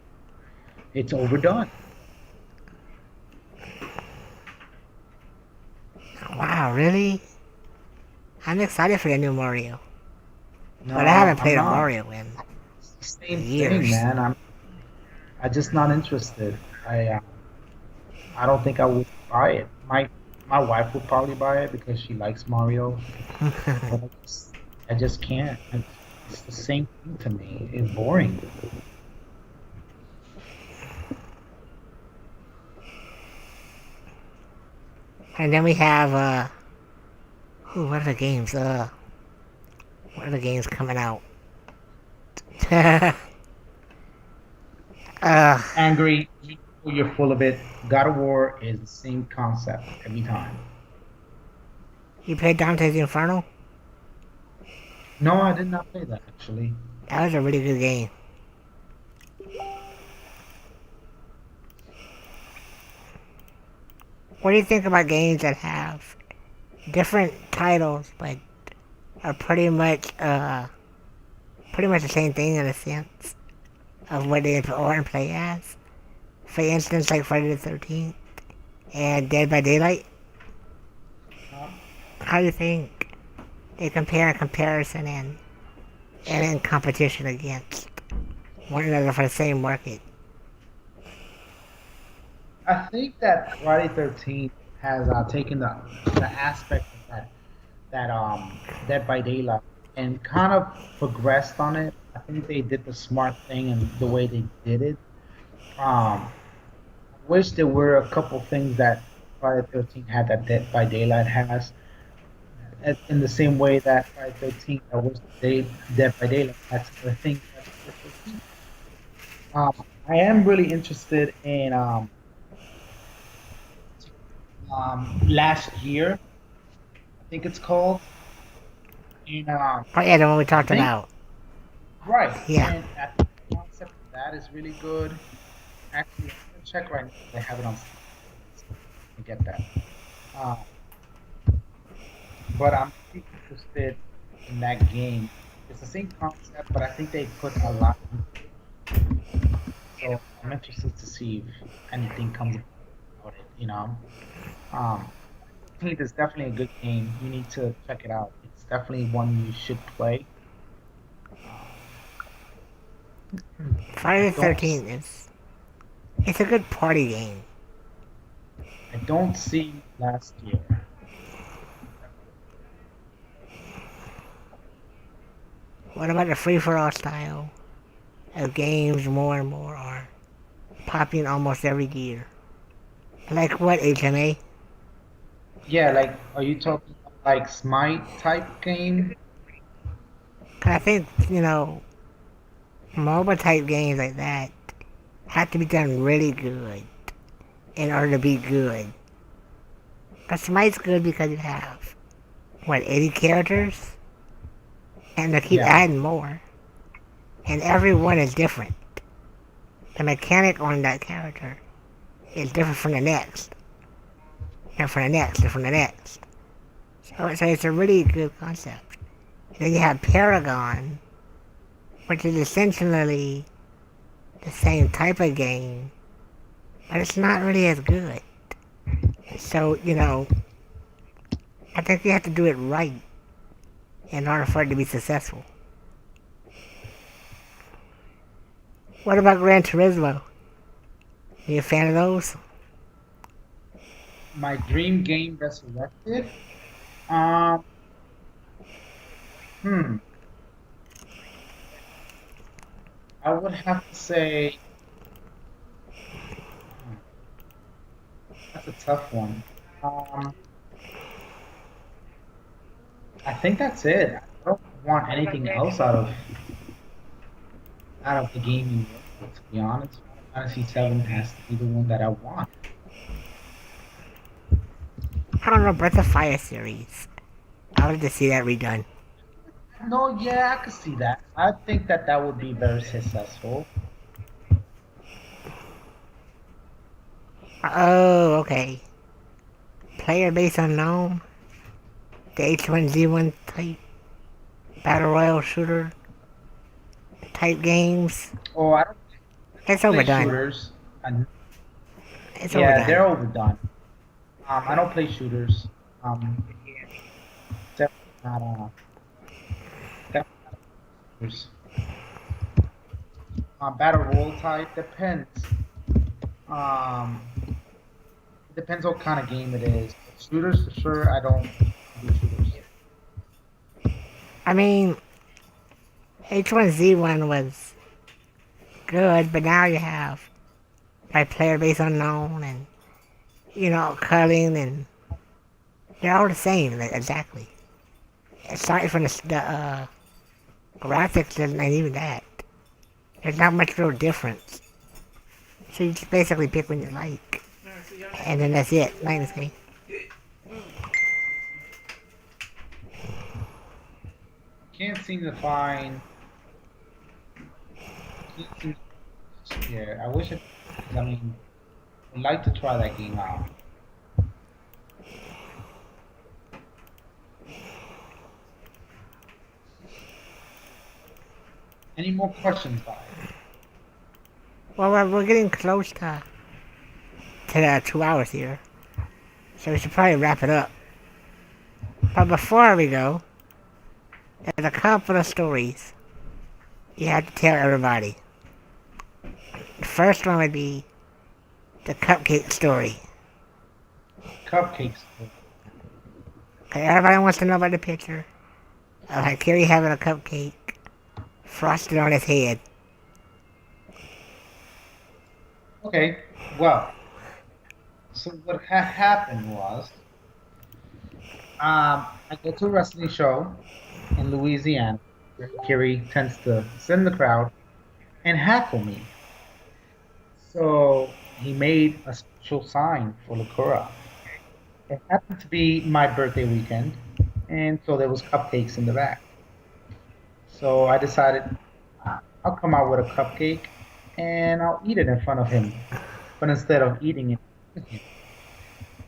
It's overdone. Wow, really? I'm excited for the new Mario, No, but I haven't I'm played a not. Mario in It's the same thing, years. man. I'm just not interested. I don't think I would buy it. My wife would probably buy it because she likes Mario, but I just can't. It's the same thing to me. It's boring. And then we have ooh, what are the games? What are the games coming out? uh, Angry, you know you're full of it. God of War is the same concept every time. you played Dante's Inferno? No, I did not play that actually. That was a really good game. What do you think about games that have different titles but are pretty much the same thing in a sense of what they are and play as? For instance, like Friday the 13th and Dead by Daylight. Huh? How do you think they compare in comparison and in competition against one another for the same market? I think that Friday 13 has taken the aspect of that Dead by Daylight and kind of progressed on it. I think they did the smart thing and the way they did it. I wish there were a couple things that Friday 13 had that Dead by Daylight has. In the same way that Friday 13, I wish Dead by Daylight had some of the things that Friday 13. Um, I am really interested in last year, I think it's called. And Oh yeah, the one we I talked think about. right, Yeah. and I think the concept of that is really good. Actually, I'm gonna check right now. They have it on Steam. I get that. Um, but I'm really interested in that game. It's the same concept, but I think they put a lot into it. So I'm interested to see if anything comes about it. Um, I think it's definitely a good game. You need to check it out. It's definitely one you should play. Um, I Friday the don't, 13th is it's a good party game. I don't see last year. What about the free for all style of games more and more are popping almost every year? Like what, HMA? Yeah, like, are you talking about like Smite type game? 'Cause I think, MOBA type games like that have to be done really good in order to be good. But Smite's good because you have, what, 80 characters? And they keep Yeah, adding more. And every one is different. The mechanic on that character is different from the next. And from the next, and from the next. So it's a really good concept. Then you have Paragon, which is essentially the same type of game, but it's not really as good. So, I think you have to do it right in order for it to be successful. What about Gran Turismo? Are you a fan of those? my dream game resurrected. Um, hmm, I would have to say hmm, that's a tough one. Um, I think that's it. I don't want anything else out of the gaming world, to be honest. Final Fantasy VII has to be the one that I want. I don't know, Breath of Fire series. I would like to see that redone. No, yeah, I could see that. I think that that would be very successful. Oh, okay. Player base unknown. The H1Z1 type battle royale shooter type games. Oh, I don't It's play overdone. shooters. And It's yeah, overdone. they're overdone. I don't play shooters. Yeah, definitely not. Definitely not shooters. Battle royale type depends. It depends what kind of game it is. But shooters, for sure, I don't do shooters. I mean, H1Z1 was good, but now you have like player base unknown and culling and they're all the same, like, exactly. Aside from the graphics and even that, there's not much real difference. So you just basically pick one you like, and then that's it. Like this game. Can't seem to find. Can't seem to, yeah, I wish it. I mean, I'd like to try that game out. Any more questions, guys? Well, we're getting close to the 2 hours here, so we should probably wrap it up. But before we go, there's a couple of stories you have to tell everybody. The first one would be the cupcake story. Cupcakes. Okay, everybody wants to know about the picture of Hykiri having a cupcake frosted on his head. Okay. Well, so what happened was, I go to a wrestling show in Louisiana. Where Kiri tends to sit in the crowd and heckle me. So he made a special sign for Locura. It happened to be my birthday weekend, and so there was cupcakes in the back. So I decided I'll come out with a cupcake and I'll eat it in front of him. But instead of eating it with him,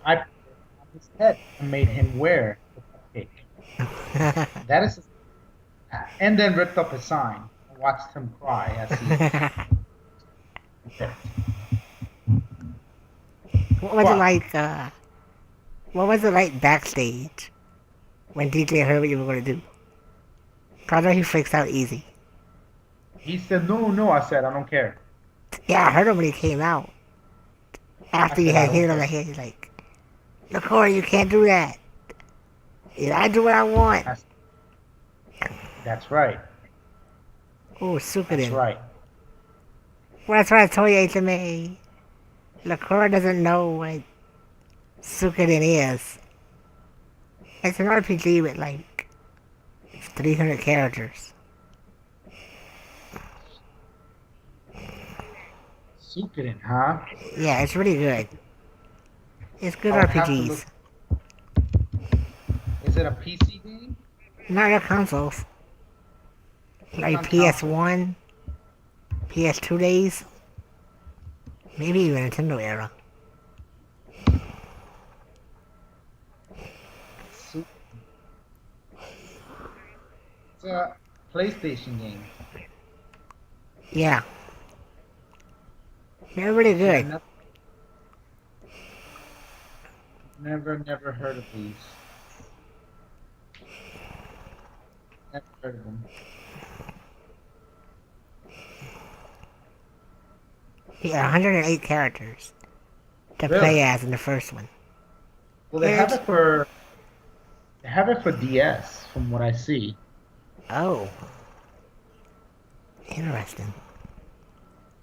I put it on his head and made him wear the cupcake. That is, and then ripped up his sign. I watched him cry as he picked. What was it But like? What was it like backstage when DJ heard what you were gonna do? 'Cause I know he freaks out easy. he said, "No, no." I said, "I don't care." Yeah, I heard him when he came out. I After you said, "I had don't hit on the care." head, he's like, Lacora, you can't do that. Yeah, I do what I want. I said, that's right. Oh, That's Sukaden. right. Well, that's what I told you, HMA. Lacora doesn't know what Sukaden is. It's an RPG with like 300 characters. Suikoden, huh? Yeah, it's really good. It's good I would have to look. RPGs. Is it a PC game? Not your consoles. It's Like on console. PS1, PS2 days, maybe even Nintendo era. Su- It's a PlayStation game. Yeah, they're really Yeah, good. never heard of these. Never heard of them. Yeah, 108 characters to Really? play as in the first one. Well, It's, they have it for DS, from what I see. oh, interesting.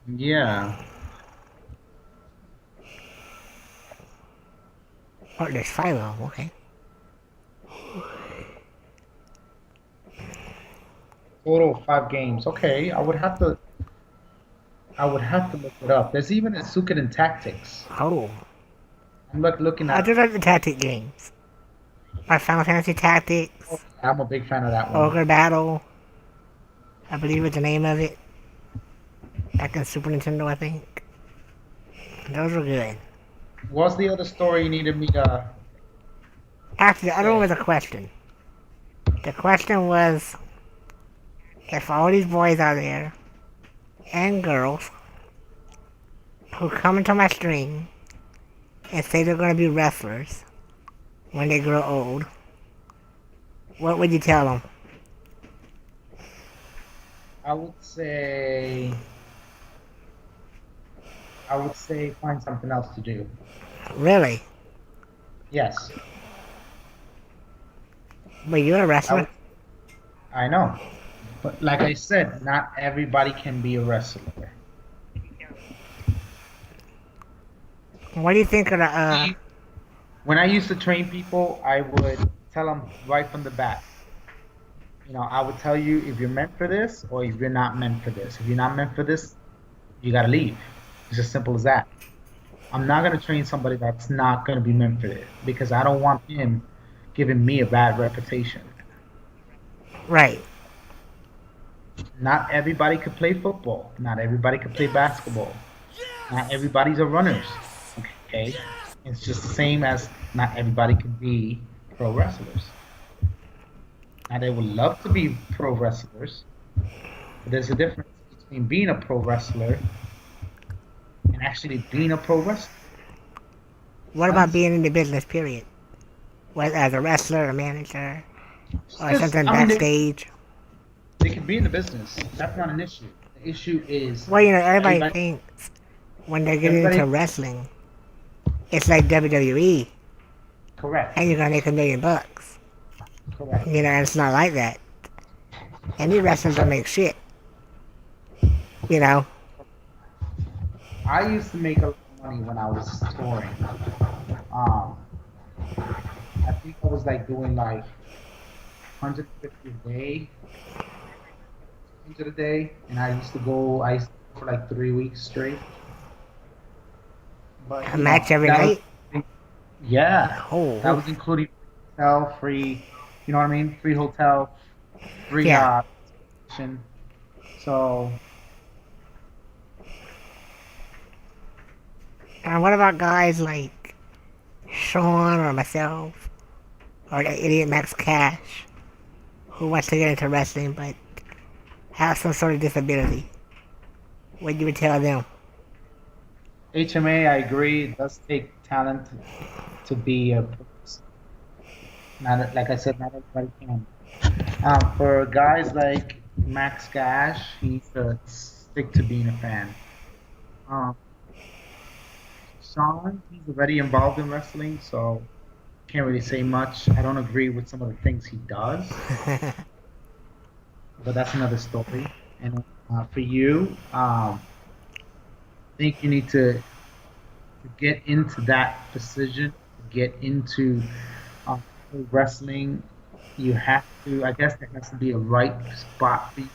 Yeah. Oh, there's 5 of them, okay. Total of 5 games. Okay, I would have to look it up. There's even a Suikoden Tactics. Oh, I'm like looking I at. do like the tactic games. Or Final Fantasy Oh, Tactics, I'm a big fan of that one. Ogre Battle, I believe is the name of it. Back in Super Nintendo, I think. Those were good. What's the other story you needed me to Actually, I don't say? know the question. The question was, if all these boys out there and girls who come into my stream and say they're going to be wrestlers when they grow old, what would you tell them? I would say find something else to do. Really? Yes, But you're a I wrestler? would. I know, but like I said, not everybody can be a wrestler. What do you think of the, When I used to train people, I would tell them right from the bat. I would tell you if you're meant for this or if you're not meant for this. If you're not meant for this, you gotta leave. It's as simple as that. I'm not gonna train somebody that's not gonna be meant for it because I don't want him giving me a bad reputation. right. Not everybody could play football. Not everybody could play basketball. Not everybody's a runners. Okay? It's just the same as not everybody can be pro wrestlers. Now they would love to be pro wrestlers, but there's a difference between being a pro wrestler and actually being a pro wrestler. What about Sense? being in the business, period? What, as a wrestler, a manager, or Just, something I mean, backstage? they can be in the business. That's not an issue. The issue is Well, everybody everybody. thinks when they're getting Everybody. into wrestling, it's like WWE, Correct. and you're gonna make $1,000,000. Correct. And it's not like that. Any wrestlers don't make shit. You know? I used to make a lot of money when I was touring. Um, I think I was like doing like 150 a day, 100 a day, and I used to go for like 3 weeks straight. But A match every that was, night? yeah, that Oh, was including hotel, free, you know what I mean? Free hotel, free yeah. transportation. So And what about guys like Sean or myself, or the idiot Max Cash, who wants to get into wrestling but have some sort of disability? What you would tell them? HMA, I agree, it does take talent to be a not like I said, not everybody can. For guys like Max Cash, he should stick to being a fan. Um, Sean, he's already involved in wrestling, so can't really say much. I don't agree with some of the things he does, but that's another story. And for you, I think you need to get into that position, get into um, wrestling. You have to, I guess, there has to be a right spot for you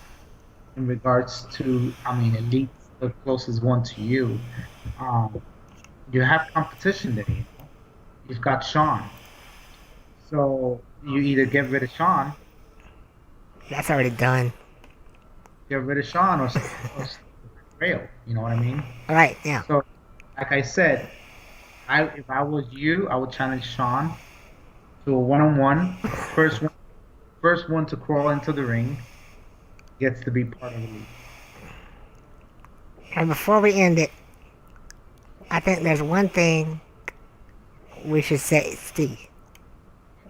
in regards to, I mean, elite, the closest one to you. Um, you have competition there. You've got Sean. So you either get rid of Sean, That's already done. or rail. You know what I mean? Alright, yeah. So, like I said, if I was you, I would challenge Sean to a one-on-one. First one to crawl into the ring gets to be part of the league. And before we end it, I think there's one thing we should see.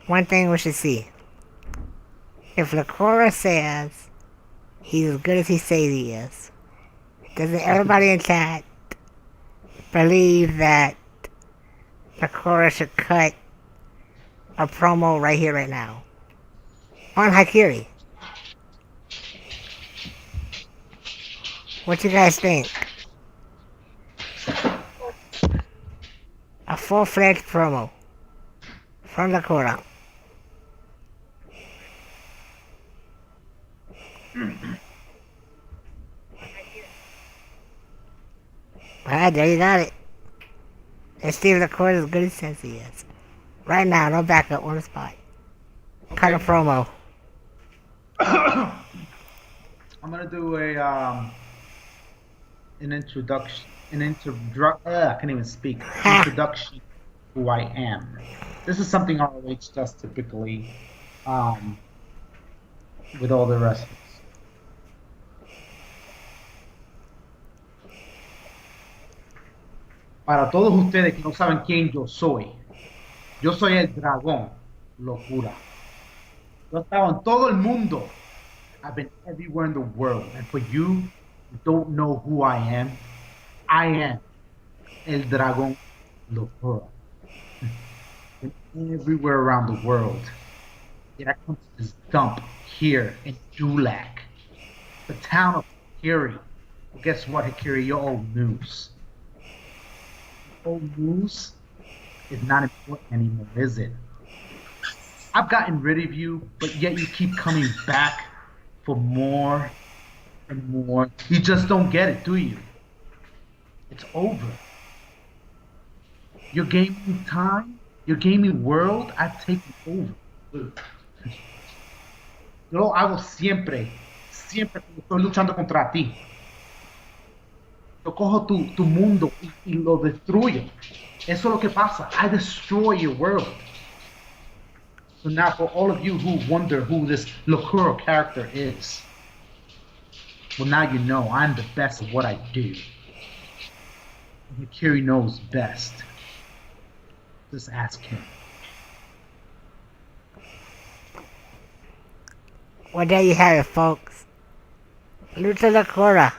One thing we should see. If Locura says he's as good as he says he is, doesn't everybody in chat believe that Locura should cut a promo right here, right now? On Hykiri. What you guys think? A full-fledged promo from Locura. Alright, there you got it. Let's see if Locura is as good as he says he is. Right now, no backup on the spot. Kind of Okay. promo. I'm gonna do a an introduction, I can't even speak. Ha! Introduction to who I am. This is something ROH does typically um, with all the wrestlers. Para todos ustedes que no saben quién yo soy el dragón, locura. Yo he estado en todo el mundo. I've been everywhere in the world. And for you who don't know who I am el dragón, locura. Been everywhere around the world. Yet I come to this dump here in Dulac, the town of Hykiri. Well, guess what, Hykiri? You're old news. Old news is not important anymore, is it? I've gotten rid of you, but yet you keep coming back for more and more. You just don't get it, do you? It's over. Your gaming time, your gaming world, I've taken over. Yo lo hago siempre que estoy luchando contra ti. Yo cojo tu mundo y lo destruyo. Eso es lo que pasa. I destroy your world. So now for all of you who wonder who this Locura character is, well, now you know I'm the best at what I do. And Hykiri knows best. Just ask him. Well, there you have it, folks. Lucha Locura.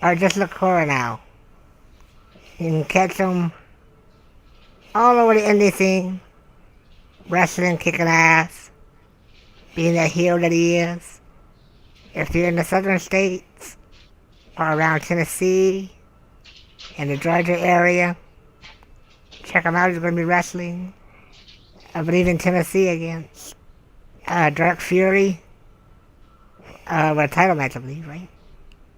Or just Locura now. You can catch him all over the indie scene. Wrestling, kicking ass. Being the heel that he is. If you're in the southern states, or around Tennessee, in the Georgia area, check him out. He's going to be wrestling, I believe, in Tennessee against Dark Fury. With a title match, I believe, right?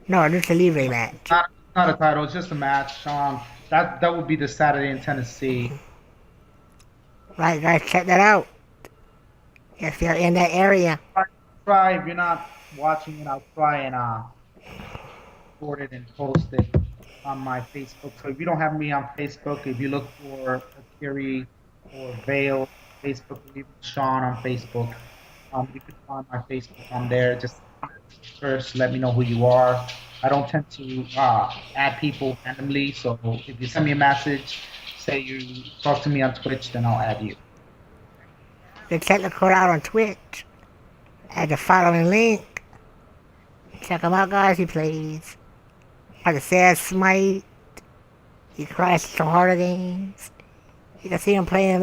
No, a Lucha Libre match. Not a title, it's just a match. That would be this Saturday in Tennessee. Right, guys, check that out. If you're in that area. Try if you're not watching it, I'll try and record it and post it on my Facebook. So if you don't have me on Facebook, if you look for Hykiri or Vale Facebook, or even Sean on Facebook, you can find my Facebook on there. Just first let me know who you are. I don't tend to add people randomly, so if you send me a message, say you talk to me on Twitch, then I'll add you. You can check the code out on Twitch at the following link. Check him out, guys. He plays, like I said, Smite. He crashed some harder games. You can see him playing,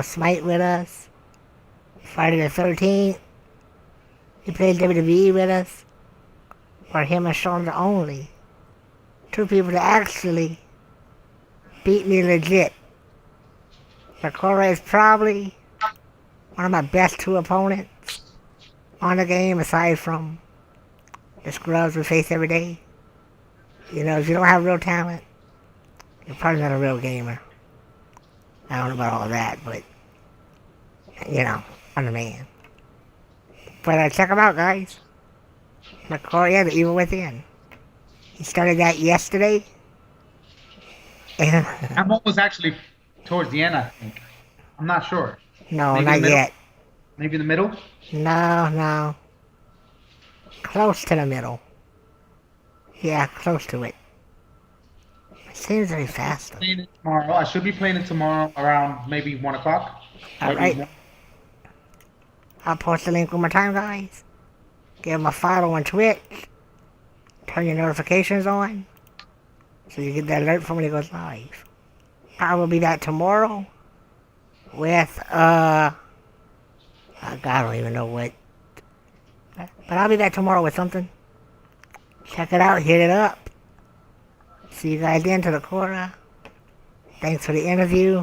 Smite with us. Friday the 13th. He played WWE with us. For him and Sean the only two people that actually beat me legit. Locura is probably one of my best two opponents on the game, aside from the scrubs we face every day. You know, if you don't have real talent, you're probably not a real gamer. I don't know about all that, but, I'm the man. But check him out, guys. Locura, the Evil Within. He started that yesterday. I'm almost actually towards the end, I think. I'm not sure. No, Maybe not yet. Maybe in the middle? No. Close to the middle. Yeah, close to it. It seems very fast. Playing it tomorrow. I should be playing it tomorrow around maybe 1 o'clock. Alright. I'll post the link one more time, guys. Give them a follow on Twitch. Turn your notifications on, so you get that alert from when it goes live. I will be back tomorrow with, I don't even know what. But I'll be back tomorrow with something. Check it out, hit it up. See you guys then to the Locura. Thanks for the interview.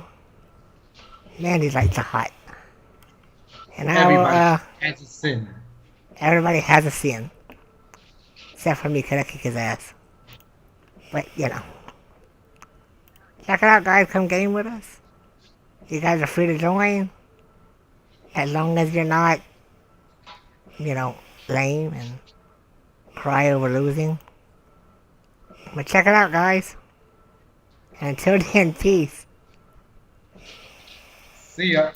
Man, these lights are hot. And Everybody has a sin. Everybody has a sin. Except for me, because I kick his ass. But, Check it out, guys. Come game with us. You guys are free to join. As long as you're not, you know, lame and cry over losing. But check it out, guys. And until then, peace. See ya.